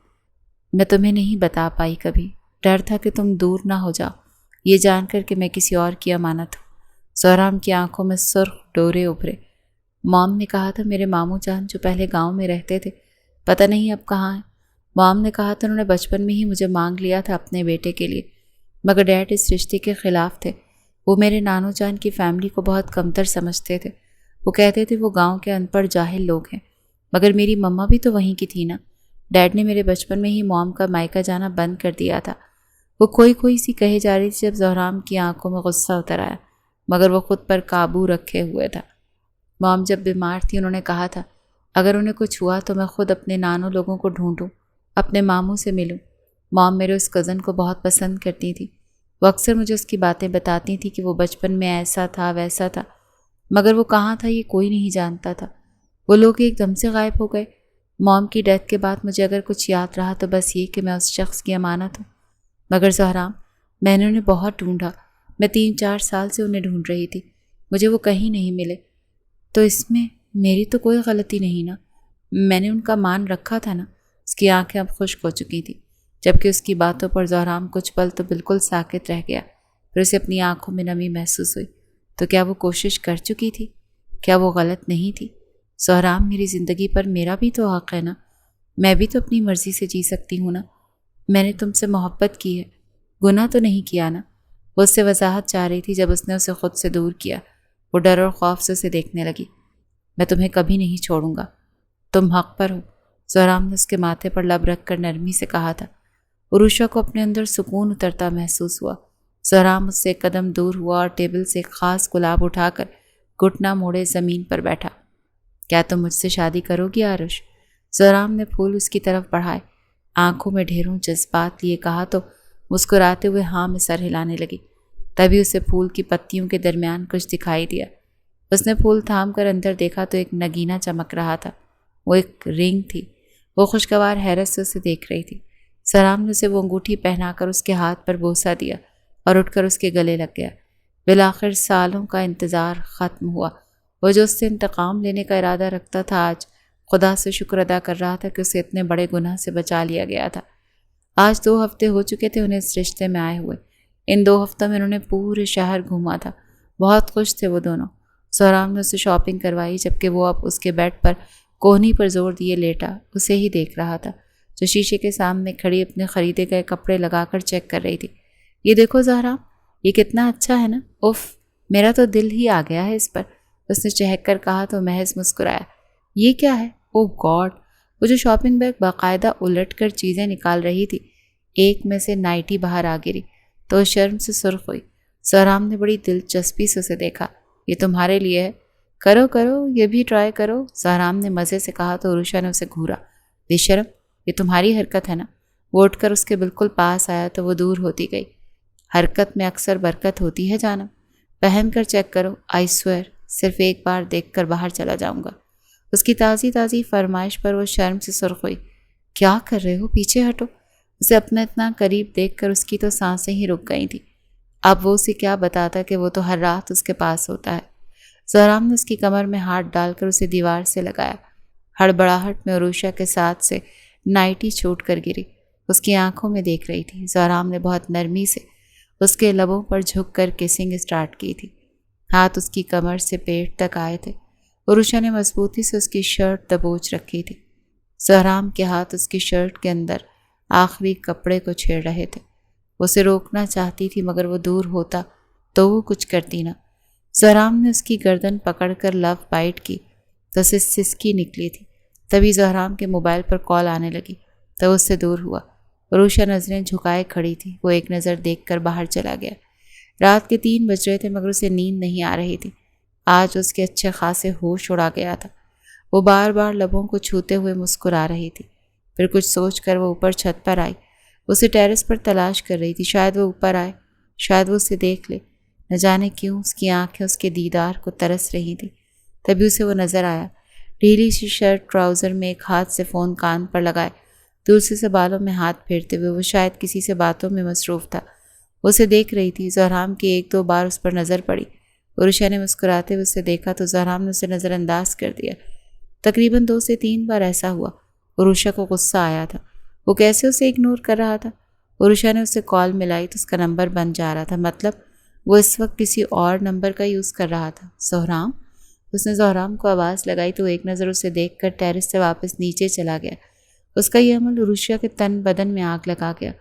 میں تمہیں نہیں بتا پائی کبھی۔ ڈر تھا کہ تم دور نہ ہو جاؤ، یہ جان کر کہ میں کسی اور کی امانت ہوں۔ زہرام کی آنکھوں میں سرخ ڈورے ابھرے۔ مام نے کہا تھا میرے ماموں جان جو پہلے گاؤں میں رہتے تھے پتہ نہیں اب کہاں ہیں۔ مام نے کہا تھا انہوں نے بچپن میں ہی مجھے مانگ لیا تھا اپنے بیٹے کے لیے، مگر ڈیڈ اس رشتے کے خلاف تھے۔ وہ میرے نانو جان کی فیملی کو بہت کمتر سمجھتے تھے۔ وہ کہتے تھے وہ گاؤں کے ان پڑھ جاہل لوگ ہیں، مگر میری مما بھی تو وہیں کی تھی نا۔ ڈیڈ نے میرے بچپن میں ہی مام کا مائکہ جانا بند کر دیا تھا۔ وہ کوئی سی کہے جا رہی تھی جب زہرام کی آنکھوں میں غصہ اتر آیا، مگر وہ خود پر قابو رکھے ہوئے تھا۔ مام جب بیمار تھی انہوں نے کہا تھا اگر انہیں کچھ ہوا تو میں خود اپنے نانو لوگوں کو ڈھونڈوں، اپنے ماموں سے ملوں۔ مام میرے اس کزن کو بہت پسند کرتی تھی۔ وہ اکثر مجھے اس کی باتیں بتاتی تھی کہ وہ بچپن میں ایسا تھا ویسا تھا، مگر وہ کہاں تھا یہ کوئی نہیں جانتا تھا۔ وہ لوگ ایک دم سے غائب ہو گئے۔ مام کی ڈیتھ کے بعد مجھے اگر کچھ یاد رہا تو بس یہ کہ میں اس شخص کی امانت ہوں۔ مگر زہرام، میں نے انہیں بہت ڈھونڈا۔ میں 3-4 سال سے انہیں ڈھونڈ رہی تھی، مجھے وہ کہیں نہیں ملے۔ تو اس میں میری تو کوئی غلطی نہیں نا؟ میں نے ان کا مان رکھا تھا نا؟ اس کی آنکھیں اب خشک ہو چکی تھیں، جبکہ اس کی باتوں پر زہرام کچھ پل تو بالکل ساکت رہ گیا۔ پھر اسے اپنی آنکھوں میں نمی محسوس ہوئی۔ تو کیا وہ کوشش کر چکی تھی؟ کیا وہ غلط نہیں تھی؟ زہرام، میری زندگی پر میرا بھی تو حق ہے نا؟ میں بھی تو اپنی مرضی سے جی سکتی ہوں نا؟ میں نے تم سے محبت کی ہے، گناہ تو نہیں کیا نا؟ وہ اس سے وضاحت چاہ رہی تھی جب اس نے اسے خود سے دور کیا۔ وہ ڈر اور خوف سے اسے دیکھنے لگی۔ میں تمہیں کبھی نہیں چھوڑوں گا، تم حق پر ہو، زہرام نے اس کے ماتھے پر لب رکھ کر نرمی سے کہا تھا۔ عروشہ کو اپنے اندر سکون اترتا محسوس ہوا۔ زہرام اس سے ایک قدم دور ہوا اور ٹیبل سے ایک خاص گلاب اٹھا کر گھٹنا موڑے زمین پر بیٹھا۔ کیا تم مجھ سے شادی کرو گی آرش؟ زہرام نے پھول اس کی طرف بڑھائے، آنکھوں میں ڈھیروں جذبات لیے کہا تو مسکراتے ہوئے ہاں میں سر ہلانے لگی۔ تبھی اسے پھول کی پتیوں کے درمیان کچھ دکھائی دیا۔ اس نے پھول تھام کر اندر دیکھا تو ایک نگینہ چمک رہا تھا۔ وہ ایک رنگ تھی۔ وہ خوشگوار حیرت سے اسے دیکھ رہی تھی۔ زہرام نے اسے وہ انگوٹھی پہنا کر اس کے ہاتھ پر بوسہ دیا اور اٹھ کر اس کے گلے لگ گیا۔ بالآخر سالوں کا انتظار ختم ہوا۔ وہ جو اس سے انتقام لینے کا ارادہ رکھتا تھا آج خدا سے شکر ادا کر رہا تھا کہ اسے اتنے بڑے گناہ سے بچا لیا گیا تھا۔ آج 2 ہفتے ہو چکے تھے انہیں اس رشتے میں آئے ہوئے۔ ان 2 ہفتوں میں انہوں نے پورے شہر گھوما تھا، بہت خوش تھے وہ دونوں۔ زہرام نے اسے شاپنگ کروائی جبکہ وہ اب اس کے بیڈ پر کوہنی پر زور دیے لیٹا اسے ہی دیکھ رہا تھا، جو شیشے کے سامنے کھڑی اپنے خریدے گئے کپڑے لگا کر چیک کر رہی تھی۔ یہ دیکھو زہرام، یہ کتنا اچھا ہے نا، اف، میرا تو دل ہی آ گیا ہے اس پر، اس نے چہک کر کہا تو محض مسکرایا۔ یہ کیا ہے؟ اوہ گاڈ! وہ جو شاپنگ بیگ باقاعدہ الٹ کر چیزیں نکال رہی تھی، ایک میں سے نائٹی باہر آ گری تو شرم سے سرخ ہوئی۔ زہرام نے بڑی دلچسپی سے اسے دیکھا۔ یہ تمہارے لیے ہے، کرو کرو، یہ بھی ٹرائی کرو، زہرام نے مزے سے کہا تو عروشہ نے اسے گھورا۔ بے شرم، یہ تمہاری حرکت ہے نا؟ وہ اٹھ کر اس کے بالکل پاس آیا تو وہ دور ہوتی گئی۔ حرکت میں اکثر برکت ہوتی ہے جانم، پہن کر چیک کرو، آئی سوئر، صرف ایک بار دیکھ کر باہر چلا جاؤں گا۔ اس کی تازی فرمائش پر وہ شرم سے سرخ ہوئی۔ کیا کر رہے ہو؟ پیچھے ہٹو۔ اسے اپنا اتنا قریب دیکھ کر اس کی تو سانسیں ہی رک گئی تھیں۔ اب وہ اسے کیا بتاتا کہ وہ تو ہر رات اس کے پاس ہوتا ہے۔ زہرام نے اس کی کمر میں ہاتھ ڈال کر اسے دیوار سے لگایا۔ ہڑبڑاہٹ میں عروشہ کے ساتھ سے نائٹی چھوٹ کر گری۔ اس کی آنکھوں میں دیکھ رہی تھی۔ زہرام نے بہت نرمی سے اس کے لبوں پر جھک کر کسنگ اسٹارٹ کی تھی۔ ہاتھ اس کی کمر سے پیٹ تک آئے تھے۔ عروشہ نے مضبوطی سے اس کی شرٹ دبوچ رکھی تھی۔ زہرام کے ہاتھ اس کی شرٹ کے اندر آخری کپڑے کو چھیڑ رہے تھے۔ اسے روکنا چاہتی تھی مگر وہ دور ہوتا تو وہ کچھ کرتی نہ۔ زہرام نے اس کی گردن پکڑ کر لو بائٹ کی تو اسے سسکی نکلی تھی۔ تبھی زہرام کے موبائل پر کال آنے لگی تو اس سے دور ہوا۔ عروشہ نظریں جھکائے کھڑی تھی۔ وہ ایک نظر دیکھ کر باہر چلا گیا۔ رات کے 3 بج رہے تھے مگر اسے نیند نہیں آ رہی تھی۔ آج اس کے اچھے خاصے ہوش اڑا گیا تھا۔ وہ بار بار لبوں کو چھوتے ہوئے مسکرا رہی تھی۔ پھر کچھ سوچ کر وہ اوپر چھت پر آئی۔ اسے ٹیرس پر تلاش کر رہی تھی، شاید وہ اوپر آئے، شاید وہ اسے دیکھ لے۔ نہ جانے کیوں اس کی آنکھیں اس کے دیدار کو ترس رہی تھیں۔ تبھی اسے وہ نظر آیا، ڈھیلی سی شرٹ ٹراؤزر میں ایک ہاتھ سے فون کان پر لگائے، دوسرے سے بالوں میں ہاتھ پھیرتے ہوئے۔ وہ شاید کسی سے باتوں میں مصروف تھا۔ وہ اسے دیکھ رہی تھی۔ زہرام کی 1-2 بار اس پر نظر پڑی۔ عروشہ نے مسکراتے ہوئے اسے دیکھا تو زہرام نے اسے نظر انداز کر دیا۔ تقریباً 2 سے 3 بار ایسا ہوا۔ عروشہ کو غصہ آیا تھا۔ وہ کیسے اسے اگنور کر رہا تھا؟ عروشہ نے اسے کال ملائی تو اس کا نمبر بن جا رہا تھا، مطلب وہ اس وقت کسی اور نمبر کا یوز کر رہا تھا۔ زہرام؟ اس نے زہرام کو آواز لگائی تو ایک نظر اسے دیکھ کر ٹیرس سے واپس نیچے چلا گیا۔ اس کا یہ عمل عروشہ کے تن بدن میں آگ لگا گیا۔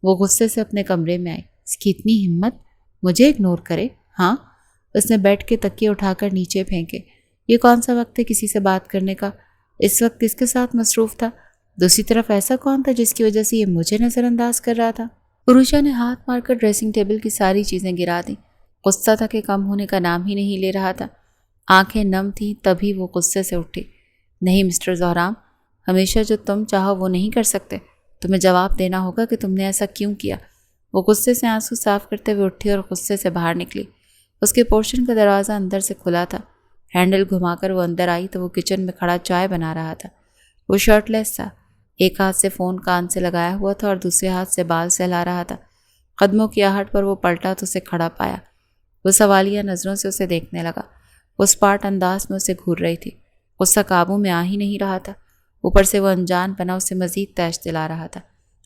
وہ غصے سے اپنے کمرے میں آئی۔ اس کی اتنی ہمت، مجھے اگنور کرے؟ ہاں؟ اس نے بیڈ کے تکیے اٹھا کر نیچے پھینکے۔ یہ کون سا وقت ہے کسی سے بات کرنے کا؟ اس وقت کس کے ساتھ مصروف تھا؟ دوسری طرف ایسا کون تھا جس کی وجہ سے یہ مجھے نظر انداز کر رہا تھا؟ عروشہ نے ہاتھ مار کر ڈریسنگ ٹیبل کی ساری چیزیں گرا دیں۔ غصہ تھا کہ کم ہونے کا نام ہی نہیں لے رہا تھا۔ آنکھیں نم تھیں تبھی وہ غصے سے اٹھی۔ نہیں مسٹر زہرام، ہمیشہ جو تم چاہو وہ نہیں کر سکتے۔ تمہیں جواب دینا ہوگا کہ تم نے ایسا کیوں کیا۔ وہ غصے سے آنسو صاف کرتے ہوئے اٹھی اور غصے سے باہر نکلی۔ اس کے پورشن کا دروازہ اندر سے کھلا تھا۔ ہینڈل گھما کر وہ اندر آئی تو وہ کچن میں کھڑا چائے بنا رہا تھا۔ وہ شرٹ لیس تھا، ایک ہاتھ سے فون کان سے لگایا ہوا تھا اور دوسرے ہاتھ سے بال سہلا رہا تھا۔ قدموں کی آہٹ پر وہ پلٹا تو اسے کھڑا پایا۔ وہ سوالیہ نظروں سے اسے دیکھنے لگا۔ وہ اسپاٹ انداز میں اسے گھور رہی تھی۔ غصہ قابو میں آ ہی نہیں رہا تھا۔ اوپر سے وہ انجان بنا اسے مزید تیش دلا رہا تھا۔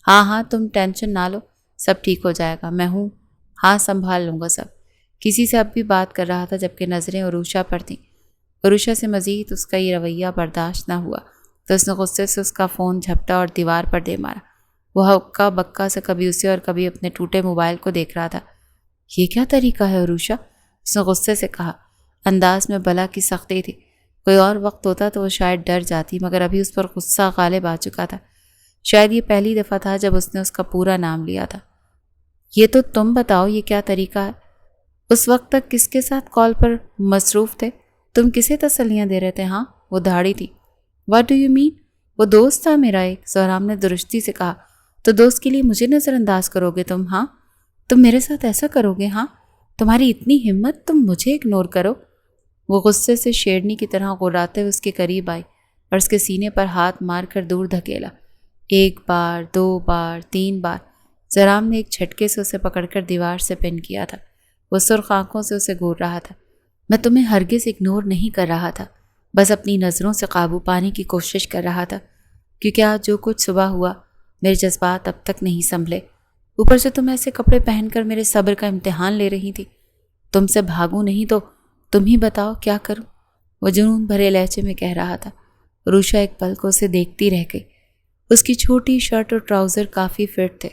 ہاں تم ٹینشن نہ لو، سب ٹھیک ہو جائے گا، میں ہوں، ہاں سنبھال لوں گا سب۔ کسی سے اب بھی بات کر رہا تھا جبکہ نظریں عروشہ پر تھیں۔ عروشہ سے مزید اس کا یہ رویہ برداشت نہ ہوا تو اس نے غصے سے اس کا فون جھپٹا اور دیوار پر دے مارا۔ وہ ہکا بکا سے کبھی اسے اور کبھی اپنے ٹوٹے موبائل کو دیکھ رہا تھا۔ یہ کیا طریقہ ہے عروشہ؟ اس نے غصے سے کہا۔ انداز میں بلا کی سختی تھی۔ کوئی اور وقت ہوتا تو وہ شاید ڈر جاتی مگر ابھی اس پر غصہ غالب آ چکا تھا۔ شاید یہ پہلی دفعہ تھا جب اس نے اس کا پورا نام لیا تھا۔ یہ تو تم بتاؤ یہ کیا طریقہ ہے؟ اس وقت تک کس کے ساتھ کال پر مصروف تھے؟ تم کسے تسلیاں دے رہے تھے؟ ہاں؟ وہ دھاڑی تھی۔ What do you mean? وہ دوست تھا میرا ایک، زہرام نے درستی سے کہا۔ تو دوست کے لیے مجھے نظر انداز کرو گے تم؟ ہاں تم میرے ساتھ ایسا کرو گے؟ ہاں تمہاری اتنی ہمت تم مجھے اگنور کرو؟ وہ غصے سے شیرنی کی طرح غراتے ہوئے اس کے قریب آئی اور اس کے سینے پر ہاتھ مار کر دور دھکیلا۔ 1 بار 2 بار 3 بار زہرام نے ایک جھٹکے سے اسے پکڑ کر دیوار سے پن کیا تھا۔ وہ سرخ آنکھوں سے اسے گھور رہا تھا۔ میں تمہیں ہرگز اگنور نہیں کر رہا تھا، بس اپنی نظروں سے قابو پانے کی کوشش کر رہا تھا، کیونکہ آج جو کچھ صبح ہوا میرے جذبات اب تک نہیں سنبھلے۔ اوپر سے تم ایسے کپڑے پہن کر میرے صبر کا امتحان لے رہی تھی۔ تم سے بھاگوں نہیں تو تم ہی بتاؤ کیا کروں، وہ جنون بھرے لہجے میں کہہ رہا تھا۔ عروشہ ایک پل کو اسے دیکھتی رہ گئی۔ اس کی چھوٹی شرٹ اور ٹراؤزر کافی فٹ تھے۔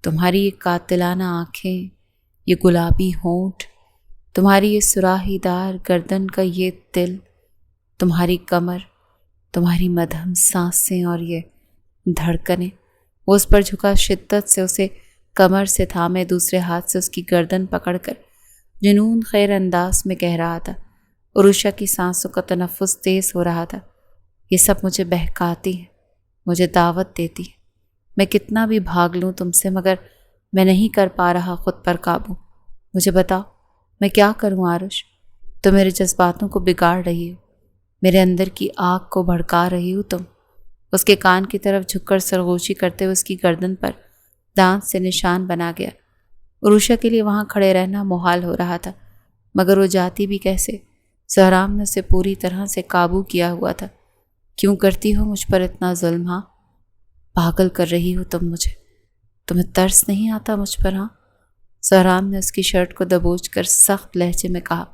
تمہاری یہ قاتلانہ آنکھیں، یہ گلابی ہونٹ، تمہاری یہ سراہی دار گردن کا یہ تل، تمہاری کمر، تمہاری مدھم سانسیں اور یہ دھڑکنیں۔ وہ اس پر جھکا، شدت سے اسے کمر سے تھامے دوسرے ہاتھ سے اس کی گردن پکڑ کر جنون خیر انداز میں کہہ رہا تھا۔ عروشہ کی سانسوں کا تنفس تیز ہو رہا تھا۔ یہ سب مجھے بہکاتی ہے، مجھے دعوت دیتی ہے۔ میں کتنا بھی بھاگ لوں تم سے، مگر میں نہیں کر پا رہا خود پر قابو۔ مجھے بتاؤ میں کیا کروں آرش؟ تو میرے جذباتوں کو بگاڑ رہی ہو، میرے اندر کی آگ کو بھڑکا رہی ہو تم۔ اس کے کان کی طرف جھک کر سرگوشی کرتے ہوئے اس کی گردن پر دانت سے نشان بنا گیا۔ عروشہ کے لیے وہاں کھڑے رہنا محال ہو رہا تھا، مگر وہ جاتی بھی کیسے؟ سہرام نے اسے پوری طرح سے قابو کیا ہوا تھا۔ کیوں کرتی ہو مجھ پر اتنا ظلم؟ ہاں، پاگل کر رہی ہو تم مجھے۔ تمہیں ترس نہیں آتا مجھ پر؟ ہاں، سہرام نے اس کی شرٹ کو دبوچ کر سخت لہجے میں کہا،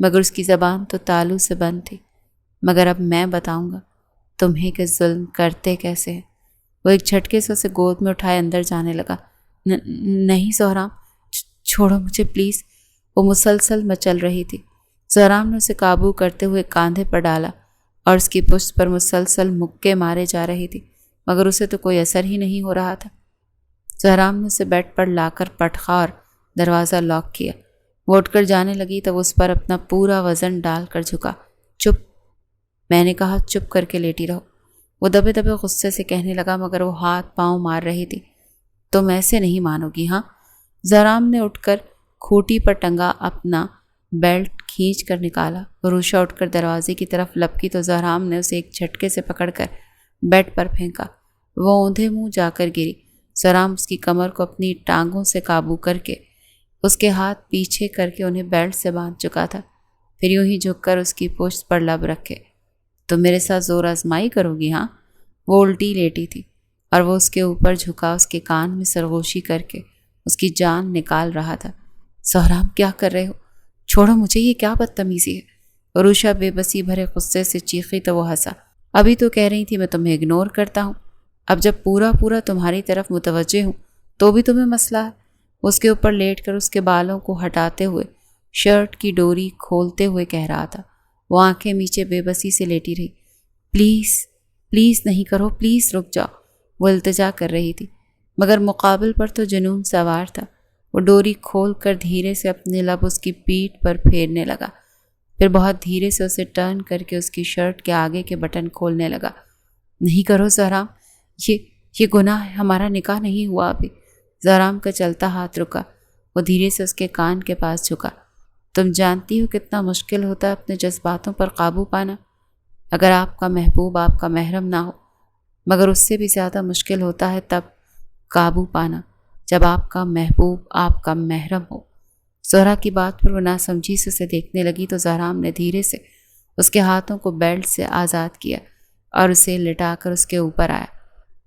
مگر اس کی زبان تو تالو سے بند تھی۔ مگر اب میں بتاؤں گا تمہیں کہ ظلم کرتے کیسے ہیں۔ وہ ایک جھٹکے سے اسے گود میں اٹھائے اندر جانے لگا۔ نہیں سہرام، چھوڑو مجھے پلیز، وہ مسلسل مچل رہی تھی۔ سہرام نے اسے قابو کرتے ہوئے کاندھے پر ڈالا اور اس کی پشت پر مسلسل مکے مارے جا رہی تھی، مگر اسے تو کوئی اثر ہی نہیں ہو رہا تھا۔ سہرام نے اسے بیڈ پر لا کر پٹخا اور دروازہ لاک کیا۔ وہ اٹھ کر جانے لگی تو وہ اس پر اپنا پورا وزن ڈال کر جھکا۔ چپ، میں نے کہا چپ کر کے لیٹی رہو، وہ دبے دبے غصے سے کہنے لگا، مگر وہ ہاتھ پاؤں مار رہی تھی۔ تم ایسے نہیں مانو گی؟ ہاں؟ سہرام نے اٹھ کر کھوٹی پر ٹنگا اپنا بیلٹ کھینچ کر نکالا۔ عروشہ اٹھ کر دروازے کی طرف لپکی تو سہرام نے اسے ایک جھٹکے سے پکڑ کر بیڈ پر پھینکا۔ وہ اوندھے منہ جا کر گری۔ سہرام اس کی کمر کو اپنی ٹانگوں سے قابو کر کے اس کے ہاتھ پیچھے کر کے انہیں بیلٹ سے باندھ چکا تھا، پھر یوں ہی جھک کر اس کی پشت پر لب رکھے۔ تم میرے ساتھ زور آزمائی کرو گی؟ ہاں؟ وہ الٹی لیٹی تھی اور وہ اس کے اوپر جھکا اس کے کان میں سرگوشی کر کے اس کی جان نکال رہا تھا۔ سہرام کیا کر رہے ہو؟ چھوڑو مجھے، یہ کیا بدتمیزی ہے؟ عروشہ بے بسی بھرے غصے سے چیخی تو وہ ہنسا۔ ابھی تو کہہ رہی تھی میں تمہیں اگنور کرتا ہوں، اب جب پورا تمہاری طرف متوجہ ہوں تو بھی تمہیں مسئلہ ہے؟ اس کے اوپر لیٹ کر اس کے بالوں کو ہٹاتے ہوئے شرٹ کی ڈوری کھولتے ہوئے کہہ رہا تھا۔ وہ آنکھیں میچے بے بسی سے لیٹی رہی۔ پلیز نہیں کرو، پلیز رک جاؤ، وہ التجا کر رہی تھی، مگر مقابل پر تو جنون سوار تھا۔ وہ ڈوری کھول کر دھیرے سے اپنے لب اس کی پیٹھ پر پھیرنے لگا، پھر بہت دھیرے سے اسے ٹرن کر کے اس کی شرٹ کے آگے کے بٹن کھولنے لگا۔ نہیں کرو سہرام، یہ گناہ ہے، ہمارا نکاح نہیں ہوا ابھی۔ سہرام کا چلتا ہاتھ رکا۔ وہ دھیرے سے اس کے کان کے پاس جھکا۔ تم جانتی ہو کتنا مشکل ہوتا ہے اپنے جذباتوں پر قابو پانا، اگر آپ کا محبوب آپ کا محرم نہ ہو، مگر اس سے بھی زیادہ مشکل ہوتا ہے تب قابو پانا جب آپ کا محبوب آپ کا محرم ہو۔ زہرا کی بات پر وہ ناسمجھی سے اسے دیکھنے لگی تو سہرام نے دھیرے سے اس کے ہاتھوں کو بیلٹ سے آزاد کیا اور اسے لٹا کر اس کے اوپر آیا۔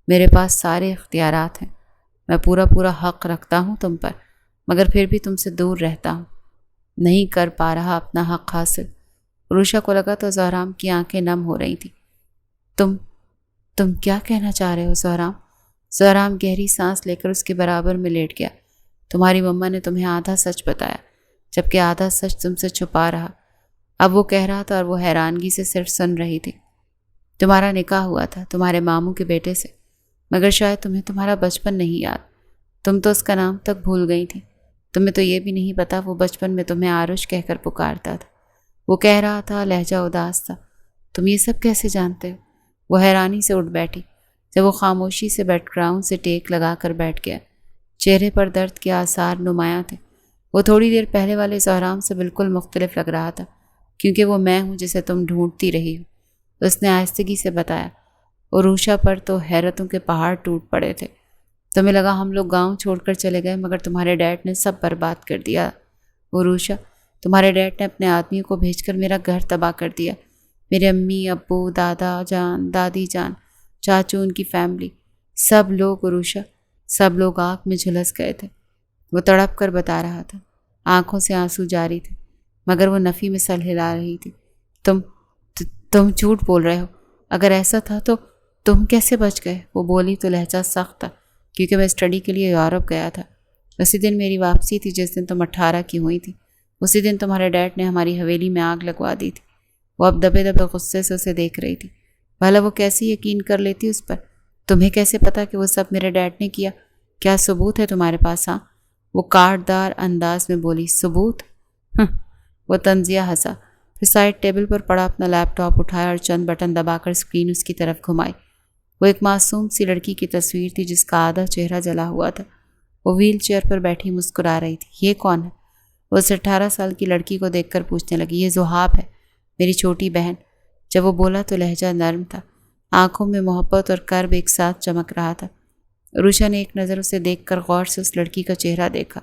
میرے پاس سارے اختیارات ہیں، میں پورا حق رکھتا ہوں تم پر، مگر پھر بھی تم سے دور رہتا ہوں، نہیں کر پا رہا اپنا حق حاصل۔ عروشہ کو لگا تو سہرام کی آنکھیں نم ہو رہی تھیں۔ تم کیا کہنا چاہ رہے ہو سہرام؟ سہرام گہری سانس لے کر اس کے برابر میں لیٹ گیا۔ تمہاری مما نے تمہیں آدھا سچ بتایا، جبکہ آدھا سچ تم سے چھپا رہا۔ اب وہ کہہ رہا تھا اور وہ حیرانگی سے صرف سن رہی تھی۔ تمہارا نکاح ہوا تھا تمہارے ماموں کے بیٹے سے، مگر شاید تمہیں تمہارا بچپن نہیں یاد، تم تو اس کا نام تک بھول گئی تھی۔ تمہیں تو یہ بھی نہیں پتا وہ بچپن میں تمہیں آرش کہہ کر پکارتا تھا، وہ کہہ رہا تھا، لہجہ اداس تھا۔ تم یہ سب کیسے جانتے ہو؟ وہ حیرانی سے اٹھ بیٹھی جب وہ خاموشی سے بیک گراؤنڈ سے ٹیک لگا کر بیٹھ گیا۔ چہرے پر درد کے آثار نمایاں تھے۔ وہ تھوڑی دیر پہلے والے سہرام سے بالکل مختلف لگ رہا تھا، کیونکہ وہ میں ہوں جسے تم ڈھونڈتی رہی ہو، اس نے آہستگی سے بتایا۔ عروشہ پر تو حیرتوں کے پہاڑ ٹوٹ پڑے تھے۔ تمہیں لگا ہم لوگ گاؤں چھوڑ کر چلے گئے، مگر تمہارے ڈیڈ نے سب برباد کر دیا۔ عروشہ، تمہارے ڈیڈ نے اپنے آدمیوں کو بھیج کر میرا گھر تباہ کر دیا، میرے امی ابو، دادا جان، دادی جان، چاچو، ان کی فیملی، سب لوگ، عروشہ سب لوگ آگ میں جھلس گئے تھے۔ وہ تڑپ کر بتا رہا تھا۔ آنکھوں سے آنسو جاری تھے مگر وہ نفی میں سر ہلا رہی تھی۔ تم جھوٹ بول رہے ہو، اگر ایسا تھا تو تم کیسے بچ گئے؟ وہ بولی تو لہجہ سخت تھا کیونکہ میں اسٹڈی کے لیے یورپ گیا تھا۔ اسی دن میری واپسی تھی جس دن تم 18 کی ہوئی تھی۔ اسی دن تمہارے ڈیڈ نے ہماری حویلی میں آگ لگوا دی تھی۔ وہ اب دبے دبے غصے سے اسے دیکھ رہی تھی۔ بھلا وہ کیسے یقین کر لیتی اس پر؟ تمہیں کیسے پتا کہ وہ سب میرے ڈیڈ نے کیا؟ کیا ثبوت ہے تمہارے پاس؟ ہاں، وہ کاٹدار انداز میں بولی۔ ثبوت؟ وہ طنزیہ ہنسا، پھر سائڈ ٹیبل پر پڑا اپنا لیپ ٹاپ اٹھایا اور چند بٹن دبا کر اسکرین اس کی طرف گھمائی۔ وہ ایک معصوم سی لڑکی کی تصویر تھی جس کا آدھا چہرہ جلا ہوا تھا۔ وہ ویل چیئر پر بیٹھی مسکرا رہی تھی۔ یہ کون ہے؟ وہ اس 18 سال کی لڑکی کو دیکھ کر پوچھنے لگی۔ یہ زحاب ہے، میری چھوٹی بہن۔ جب وہ بولا تو لہجہ نرم تھا، آنکھوں میں محبت اور کرب ایک ساتھ چمک رہا تھا۔ عروشہ نے ایک نظر اسے دیکھ کر غور سے اس لڑکی کا چہرہ دیکھا۔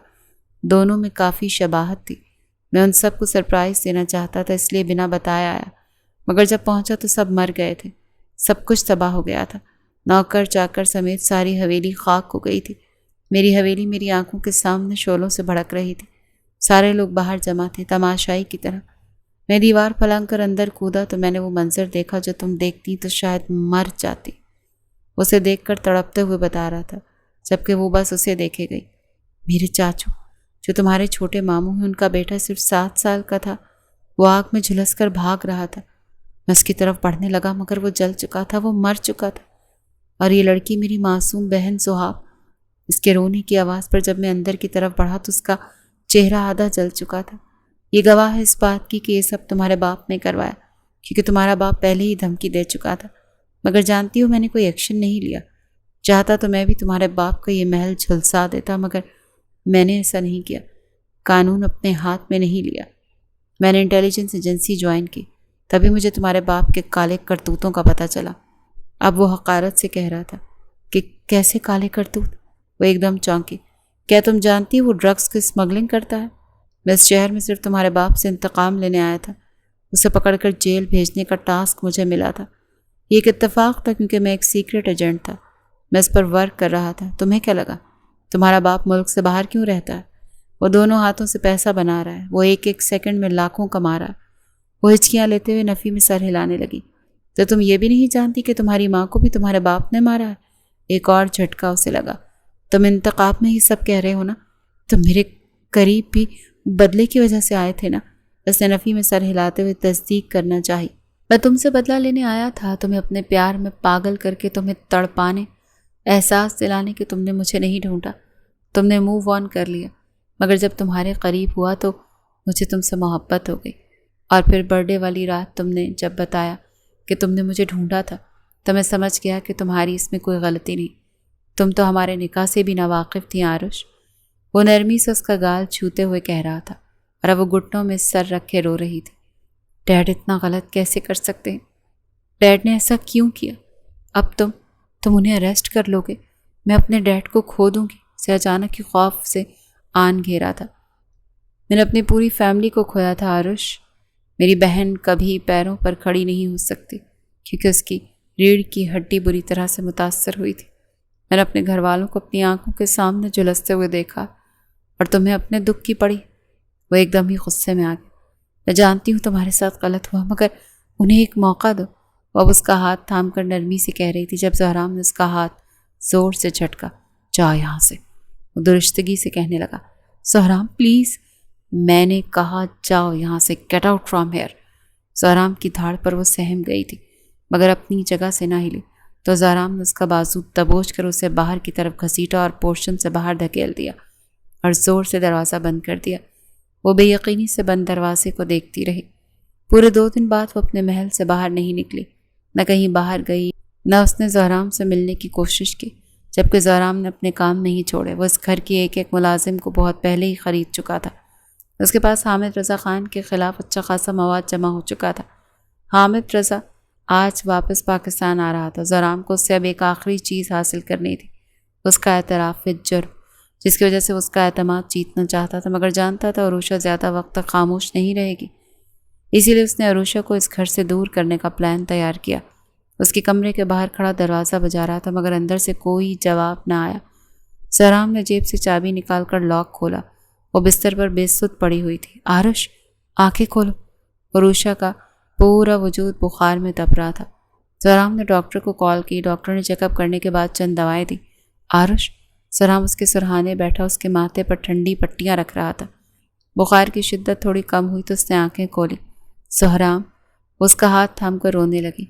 دونوں میں کافی شباہت تھی۔ میں ان سب کو سرپرائز دینا چاہتا تھا اس لیے بنا بتایا آیا، مگر جب پہنچا تو سب مر گئے تھے، سب کچھ تباہ ہو گیا تھا۔ نوکر چاکر سمیت ساری حویلی خاک ہو گئی تھی۔ میری حویلی میری آنکھوں کے سامنے شعلوں سے بھڑک رہی تھی۔ سارے لوگ باہر جمع تھے تماشائی کی طرح۔ میں دیوار پھلانگ کر اندر کودا تو میں نے وہ منظر دیکھا جو تم دیکھتی تو شاید مر جاتی۔ اسے دیکھ کر تڑپتے ہوئے بتا رہا تھا، جبکہ وہ بس اسے دیکھے گئی۔ میرے چاچو جو تمہارے چھوٹے ماموں ہیں، ان کا بیٹا صرف 7 سال کا تھا، وہ آگ میں جھلس کر بھاگ رہا تھا۔ میں اس کی طرف بڑھنے لگا مگر وہ جل چکا تھا، وہ مر چکا تھا۔ اور یہ لڑکی میری معصوم بہن زحاب۔ اس کے رونے کی آواز پر جب میں اندر کی طرف بڑھا تو اس کا چہرہ آدھا جل چکا تھا۔ یہ گواہ ہے اس بات کی کہ یہ سب تمہارے باپ نے کروایا، کیونکہ تمہارا باپ پہلے ہی دھمکی دے چکا تھا، مگر جانتی ہو میں نے کوئی ایکشن نہیں لیا۔ چاہتا تو میں بھی تمہارے باپ کا یہ محل جھلسا دیتا، مگر میں نے ایسا نہیں کیا۔ قانون اپنے ہاتھ میں نہیں لیا۔ میں نے انٹیلیجنس ایجنسی جوائن کی، تبھی مجھے تمہارے باپ کے کالے کرتوتوں کا پتہ چلا۔ اب وہ حقارت سے کہہ رہا تھا کہ کیسے کالے کرتوت؟ وہ ایک دم چونکی۔ کیا تم جانتی وہ ڈرگس کی اسمگلنگ کرتا ہے؟ میں اس شہر میں صرف تمہارے باپ سے انتقام لینے آیا تھا۔ اسے پکڑ کر جیل بھیجنے کا ٹاسک مجھے ملا تھا۔ یہ ایک اتفاق تھا کیونکہ میں ایک سیکرٹ ایجنٹ تھا، میں اس پر ورک کر رہا تھا۔ تمہیں کیا لگا تمہارا باپ ملک سے باہر کیوں رہتا ہے؟ وہ دونوں ہاتھوں سے پیسہ بنا رہا ہے، وہ ایک ایک سیکنڈ میں لاکھوں کما رہا ہے۔ وہ ہچکیاں لیتے ہوئے نفی میں سر ہلانے لگی۔ تو تم یہ بھی نہیں جانتی کہ تمہاری ماں کو بھی تمہارے باپ نے مارا ہے؟ ایک اور جھٹکا اسے لگا۔ تم انتقام میں ہی سب کہہ رہے ہو نا؟ تم میرے قریب بھی بدلے کی وجہ سے آئے تھے نا؟ اس نے نفی میں سر ہلاتے ہوئے تصدیق کرنا چاہی۔ میں تم سے بدلہ لینے آیا تھا، تمہیں اپنے پیار میں پاگل کر کے، تمہیں تڑپانے، احساس دلانے کہ تم نے مجھے نہیں ڈھونڈا، تم نے موو آن کر لیا۔ مگر جب تمہارے قریب ہوا تو مجھے تم سے محبت ہو گئی۔ اور پھر برتھ ڈے والی رات تم نے جب بتایا کہ تم نے مجھے ڈھونڈا تھا تو میں سمجھ گیا کہ تمہاری اس میں کوئی غلطی نہیں۔ تم تو ہمارے نکاح سے بھی ناواقف تھیں آرش۔ وہ نرمی سے اس کا گال چھوتے ہوئے کہہ رہا تھا اور اب وہ گھٹنوں میں سر رکھے رو رہی تھی۔ ڈیڈ اتنا غلط کیسے کر سکتے ہیں؟ ڈیڈ نے ایسا کیوں کیا؟ اب تم انہیں اریسٹ کر لو گے، میں اپنے ڈیڈ کو کھو دوں گی۔ اسے اچانک ہی خوف سے آن گھیرا تھا۔ میں نے اپنی پوری فیملی کو کھویا تھا آرش۔ میری بہن کبھی پیروں پر کھڑی نہیں ہو سکتی کیونکہ اس کی ریڑھ کی ہڈی بری طرح سے متاثر ہوئی تھی۔ میں نے اپنے گھر والوں کو اپنی آنکھوں کے سامنے جھلستے ہوئے دیکھا اور تمہیں اپنے دکھ کی پڑی۔ وہ ایک دم ہی غصے میں آ گئی۔ میں جانتی ہوں تمہارے ساتھ غلط ہوا، مگر انہیں ایک موقع دو۔ وہ اب اس کا ہاتھ تھام کر نرمی سے کہہ رہی تھی جب زہرام نے اس کا ہاتھ زور سے جھٹکا۔ جا یہاں سے، وہ درستگی سے کہنے لگا۔ زہرام پلیز، میں نے کہا جاؤ یہاں سے، گیٹ آؤٹ فرام ہیئر۔ زہرام کی دھاڑ پر وہ سہم گئی تھی مگر اپنی جگہ سے نہ ہلی، تو زہرام نے اس کا بازو دبوچ کر اسے باہر کی طرف گھسیٹا اور پورشن سے باہر دھکیل دیا اور زور سے دروازہ بند کر دیا۔ وہ بے یقینی سے بند دروازے کو دیکھتی رہی۔ پورے 2 دن بعد وہ اپنے محل سے باہر نہیں نکلی، نہ کہیں باہر گئی، نہ اس نے زہرام سے ملنے کی کوشش کی، جبکہ زہرام نے اپنے کام نہیں چھوڑے۔ وہ اس گھر کی ایک ایک ملازم کو بہت پہلے ہی خرید چکا تھا۔ اس کے پاس حامد رضا خان کے خلاف اچھا خاصا مواد جمع ہو چکا تھا۔ حامد رضا آج واپس پاکستان آ رہا تھا۔ زہرام کو اس سے اب ایک آخری چیز حاصل کرنی تھی، اس کا اعتراف جرم، جس کی وجہ سے اس کا اعتماد جیتنا چاہتا تھا، مگر جانتا تھا عروشہ زیادہ وقت تک خاموش نہیں رہے گی۔ اسی لیے اس نے عروشہ کو اس گھر سے دور کرنے کا پلان تیار کیا۔ اس کے کمرے کے باہر کھڑا دروازہ بجا رہا تھا مگر اندر سے کوئی جواب نہ آیا۔ زہرام نے جیب سے چابی نکال کر لاک کھولا۔ وہ بستر پر بے سود پڑی ہوئی تھی۔ آرش آنکھیں کھولو۔ عروشہ کا پورا وجود بخار میں تپ رہا تھا۔ زہرام نے ڈاکٹر کو کال کی۔ ڈاکٹر نے چیک اپ کرنے کے بعد چند دوائیں دی۔ آرش، زہرام اس کے سرہانے بیٹھا اس کے ماتھے پر ٹھنڈی پٹیاں رکھ رہا تھا۔ بخار کی شدت تھوڑی کم ہوئی تو اس نے آنکھیں کھولی۔ زہرام، وہ اس کا ہاتھ تھام کر رونے لگی۔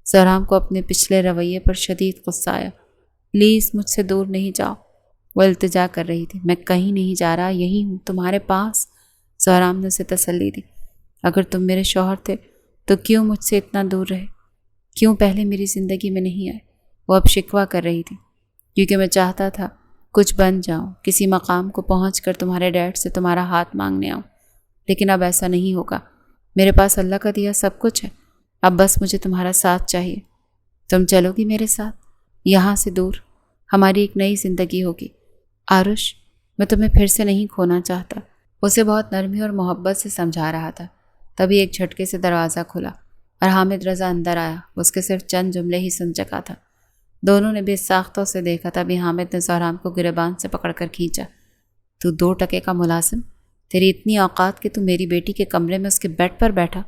زہرام کو اپنے پچھلے رویے پر شدید غصہ آیا۔ پلیز مجھ سے دور نہیں جاؤ، وہ التجا کر رہی تھی۔ میں کہیں نہیں جا رہا، یہی ہوں تمہارے پاس، زہرام نے اسے تسلی دی۔ اگر تم میرے شوہر تھے تو کیوں مجھ سے اتنا دور رہے؟ کیوں پہلے میری زندگی میں نہیں آئے؟ وہ اب شکوہ کر رہی تھی۔ کیونکہ میں چاہتا تھا کچھ بن جاؤں، کسی مقام کو پہنچ کر تمہارے ڈیڈ سے تمہارا ہاتھ مانگنے آؤں، لیکن اب ایسا نہیں ہوگا۔ میرے پاس اللہ کا دیا سب کچھ ہے، اب بس مجھے تمہارا ساتھ چاہیے۔ تم چلو گی میرے ساتھ یہاں سے دور؟ ہماری ایک نئی زندگی ہوگی۔ آرش، میں تمہیں پھر سے نہیں کھونا چاہتا، اسے بہت نرمی اور محبت سے سمجھا رہا تھا۔ تبھی ایک جھٹکے سے دروازہ کھلا اور حامد رضا اندر آیا۔ اس کے صرف چند جملے ہی سن چکا تھا۔ دونوں نے بے ساختہ اسے دیکھا۔ تبھی حامد نے زہرام کو گریبان سے پکڑ کر کھینچا۔ تو 2 ٹکے کا ملازم، تیری اتنی اوقات کہ تو میری بیٹی کے کمرے میں اس کے بیڈ پر بیٹھا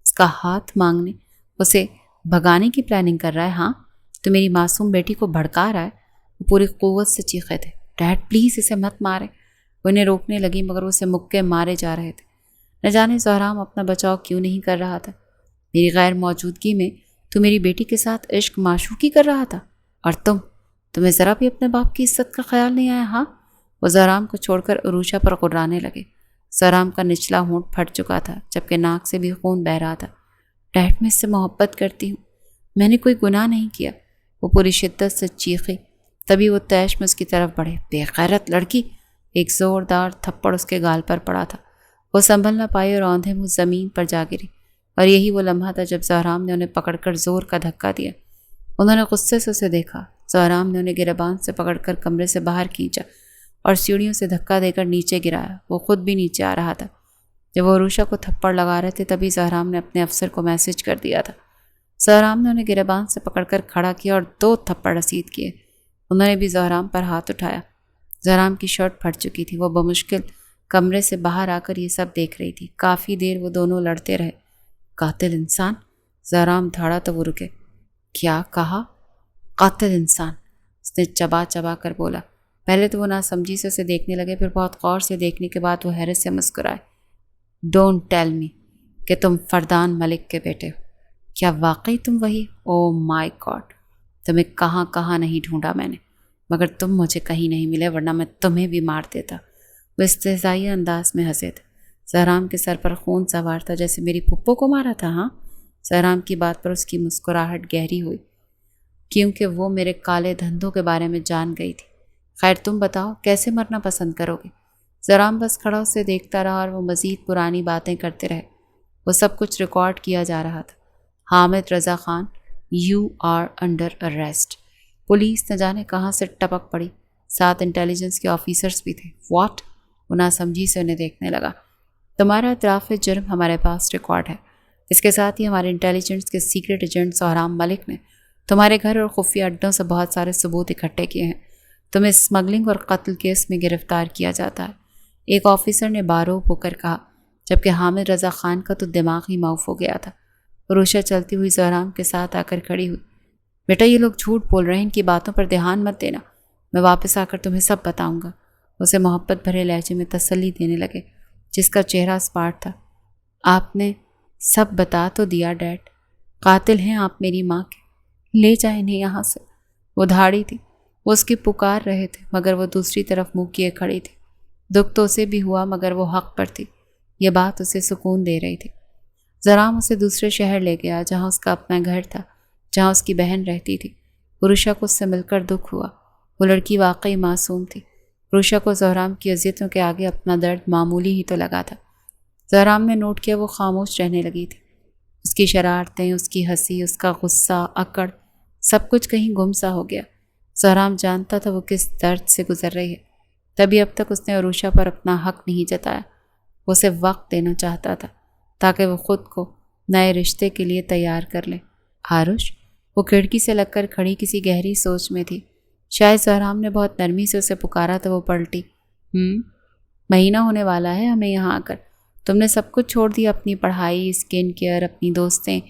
اس کا ہاتھ مانگنے، اسے بھگانے کی پلاننگ کر رہا ہے؟ ہاں، تو میری معصوم بیٹی کو بھڑکا رہا ہے۔ وہ پوری قوت سے چیخے تھے، ڈیڈ پلیز اسے مت مارے۔ وہ انہیں روکنے لگی مگر وہ اسے مکے مارے جا رہے تھے۔ نہ جانے زہرام اپنا بچاؤ کیوں نہیں کر رہا تھا۔ میری غیر موجودگی میں تو میری بیٹی کے ساتھ عشق معشوقی کر رہا تھا، اور تمہیں ذرا بھی اپنے باپ کی عزت کا خیال نہیں آیا؟ ہاں؟ وہ زہرام کو چھوڑ کر عروشہ پر غرانے لگے۔ زہرام کا نچلا ہونٹ پھٹ چکا تھا جبکہ ناک سے بھی خون بہہ رہا تھا۔ ڈیڈ، میں اس سے محبت کرتی ہوں، میں نے کوئی گناہ نہیں کیا، وہ پوری شدت سے چیخی۔ تبھی وہ تیش میں اس کی طرف بڑھے۔ بے غیرت لڑکی! ایک زوردار تھپڑ اس کے گال پر پڑا تھا۔ وہ سنبھل نہ پائی اور اوندھے منہ زمین پر جا گری۔ اور یہی وہ لمحہ تھا جب زہرام نے انہیں پکڑ کر زور کا دھکا دیا۔ انہوں نے غصے سے اسے دیکھا۔ زہرام نے انہیں گریبان سے پکڑ کر کمرے سے باہر کھینچا اور سیڑھیوں سے دھکا دے کر نیچے گرایا۔ وہ خود بھی نیچے آ رہا تھا۔ جب وہ عروشہ کو تھپڑ لگا رہے تھے تبھی زہرام نے اپنے افسر کو میسج کر دیا تھا۔ زہرام نے انہیں گریبان سے پکڑ کر کھڑا کیا اور 2 تھپڑ رسید کیے۔ انہوں نے بھی زہرام پر ہاتھ اٹھایا۔ زہرام کی شرٹ پھٹ چکی تھی۔ وہ بمشکل کمرے سے باہر آ کر یہ سب دیکھ رہی تھی۔ کافی دیر وہ دونوں لڑتے رہے۔ قاتل انسان! زہرام دھاڑا تو وہ رکے۔ کیا کہا؟ قاتل انسان، اس نے چبا چبا کر بولا۔ پہلے تو وہ ناسمجھی سے اسے دیکھنے لگے، پھر بہت غور سے دیکھنے کے بعد وہ حیرت سے مسکرائے۔ ڈونٹ ٹیل می کہ تم فردان ملک کے بیٹے ہو۔ کیا واقعی تم وہی؟ او مائی گاڈ! تمہیں کہاں کہاں نہیں ڈھونڈا میں نے، مگر تم مجھے کہیں نہیں ملے، ورنہ میں تمہیں بھی مار دیتا۔ وہ استہزائی انداز میں ہنسے تھے۔ زہرام کے سر پر خون سوار تھا، جیسے میری پھپھو کو مارا تھا۔ ہاں؟ زہرام کی بات پر اس کی مسکراہٹ گہری ہوئی، کیونکہ وہ میرے کالے دھندوں کے بارے میں جان گئی تھی۔ خیر تم بتاؤ کیسے مرنا پسند کرو گے؟ زہرام بس کھڑا اسے دیکھتا رہا اور وہ مزید پرانی باتیں کرتے رہے۔ وہ سب کچھ ریکارڈ کیا جا رہا تھا۔ Hamid Raza Khan, you are under arrest. Police نہ جانے کہاں سے ٹپک پڑی۔ 7 انٹیلیجنس کے آفیسرز بھی تھے۔ واٹ؟ وہ ناسمجھی سے انہیں دیکھنے لگا۔ تمہارا اعتراف جرم ہمارے پاس ریکارڈ ہے۔ اس کے ساتھ ہی ہمارے انٹیلیجنس کے سیکرٹ ایجنٹ زہرام ملک نے تمہارے گھر اور خفیہ اڈوں سے بہت سارے ثبوت اکٹھے کیے ہیں۔ تمہیں اسمگلنگ اور قتل کیس میں گرفتار کیا جاتا ہے، ایک آفیسر نے باروب ہو کر کہا، جبکہ حامد رضا خان کا تو دماغ ہی معاف ہو گیا تھا۔ عروشہ چلتی ہوئی زہرام کے ساتھ آ کر کھڑی ہوئی۔ بیٹا یہ لوگ جھوٹ بول رہے ہیں، ان کی باتوں پر دھیان مت دینا، میں واپس آ کر تمہیں سب بتاؤں گا۔ اسے محبت بھرے لہجے میں تسلی دینے لگے، جس کا چہرہ اسپاٹ تھا۔ آپ نے سب بتا تو دیا ڈیڈ، قاتل ہیں آپ میری ماں کے، لے جائیں انہیں یہاں سے۔ وہ دھاڑی تھی، وہ اس کی پکار رہے تھے، مگر وہ دوسری طرف منہ کیے کھڑی تھی۔ دکھ تو اسے بھی ہوا مگر وہ حق پر تھی، یہ بات اسے سکون دے رہی تھی۔ زہرام اسے دوسرے شہر لے گیا جہاں اس کا اپنا گھر تھا، جہاں اس کی بہن رہتی تھی۔ عروشہ کو اس سے مل کر دکھ ہوا، وہ لڑکی واقعی معصوم تھی۔ عروشہ کو زہرام کی اذیتوں کے آگے اپنا درد معمولی ہی تو لگا تھا۔ زہرام نے نوٹ کیا وہ خاموش رہنے لگی تھی۔ اس کی شرارتیں، اس کی ہنسی، اس کا غصہ، اکڑ، سب کچھ کہیں گم سا ہو گیا۔ زہرام جانتا تھا وہ کس درد سے گزر رہی ہے، تبھی اب تک اس نے عروشہ پر اپنا حق نہیں جتایا۔ وہ اسے وقت دینا چاہتا تھا تاکہ وہ خود کو نئے رشتے کے لیے تیار کر لے۔ آرش، وہ کھڑکی سے لگ کر کھڑی کسی گہری سوچ میں تھی۔ شاید زہرام نے بہت نرمی سے اسے پکارا تو وہ پلٹی۔ مہینہ ہونے والا ہے ہمیں یہاں آ کر. تم نے سب کچھ چھوڑ دیا، اپنی پڑھائی، اسکن کیئر، اپنی دوستیں،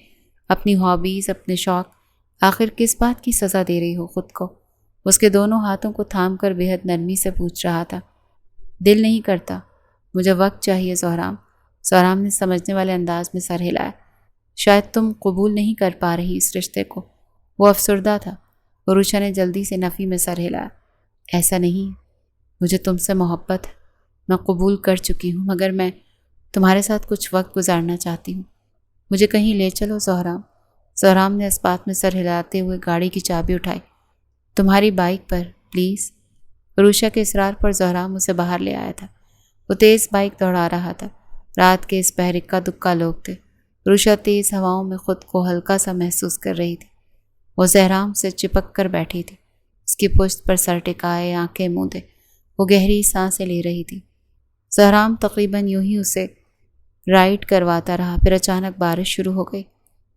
اپنی ہابیز، اپنے شوق. آخر کس بات کی سزا دے رہی ہو خود کو؟ اس کے دونوں ہاتھوں کو تھام کر بےحد نرمی سے پوچھ رہا تھا. دل نہیں کرتا، مجھے وقت چاہیے زہرام. زہرام نے سمجھنے والے انداز میں سر ہلایا. شاید تم قبول نہیں کر پا رہی اس رشتے کو. وہ افسردہ تھا. عروشہ نے جلدی سے نفی میں سر ہلایا. ایسا نہیں، مجھے تم سے محبت ہے. میں قبول کر چکی ہوں، مگر میں تمہارے ساتھ کچھ وقت گزارنا چاہتی ہوں. مجھے کہیں لے چلو زہرام. زہرام نے اس بات میں سر ہلاتے ہوئے گاڑی کی چابی اٹھائی. تمہاری بائک پر پلیز. عروشہ کے اصرار پر زہرام اسے باہر لے آیا تھا. وہ تیز بائک دوڑا رہا تھا. رات کے اس بحر اکا دکا لوگ تھے. عروشہ تیز ہواؤں میں خود کو ہلکا سا محسوس کر رہی تھی. وہ زہرام سے چپک کر بیٹھی تھی. اس کی پشت پر سر ٹکائے، آنکھیں موندے وہ گہری سانسیں لے رہی تھی. زہرام تقریباً یوں ہی اسے رائڈ کرواتا رہا. پھر اچانک بارش شروع ہو گئی.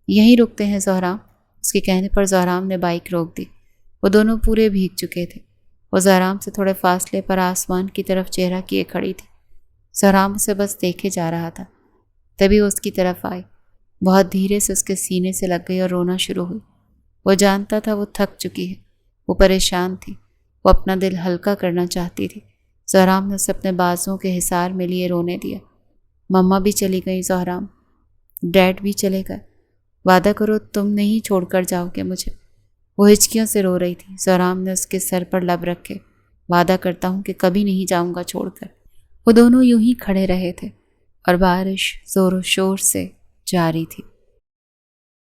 یہیں رکتے ہیں زہرام. اس کے کہنے پر زہرام نے بائک روک دی. وہ دونوں پورے بھیگ چکے تھے. وہ زہرام سے تھوڑے فاصلے پر آسمان کی طرف چہرہ کیے کھڑی تھی. زہرام اسے بس دیکھے جا رہا تھا. تبھی وہ اس کی طرف آئی. بہت دھیرے سے اس کے سینے سے لگ گئی اور رونا شروع ہوئی. وہ جانتا تھا وہ تھک چکی ہے. وہ پریشان تھی. وہ اپنا دل ہلکا کرنا چاہتی تھی. زہرام نے اسے اپنے بازوؤں کے حصار میں لیے رونے دیا. مما بھی چلی گئی زہرام. ڈیڈ بھی چلے گئے. وعدہ کرو تم نہیں چھوڑ کر جاؤ گے مجھے. وہ ہچکیوں سے رو رہی تھی. زہرام نے اس کے سر پر لب رکھے. وعدہ کرتا ہوں کہ کبھی نہیں جاؤں گا چھوڑ کر. وہ دونوں یوں ہی کھڑے رہے تھے اور بارش زور و شور سے جاری تھی.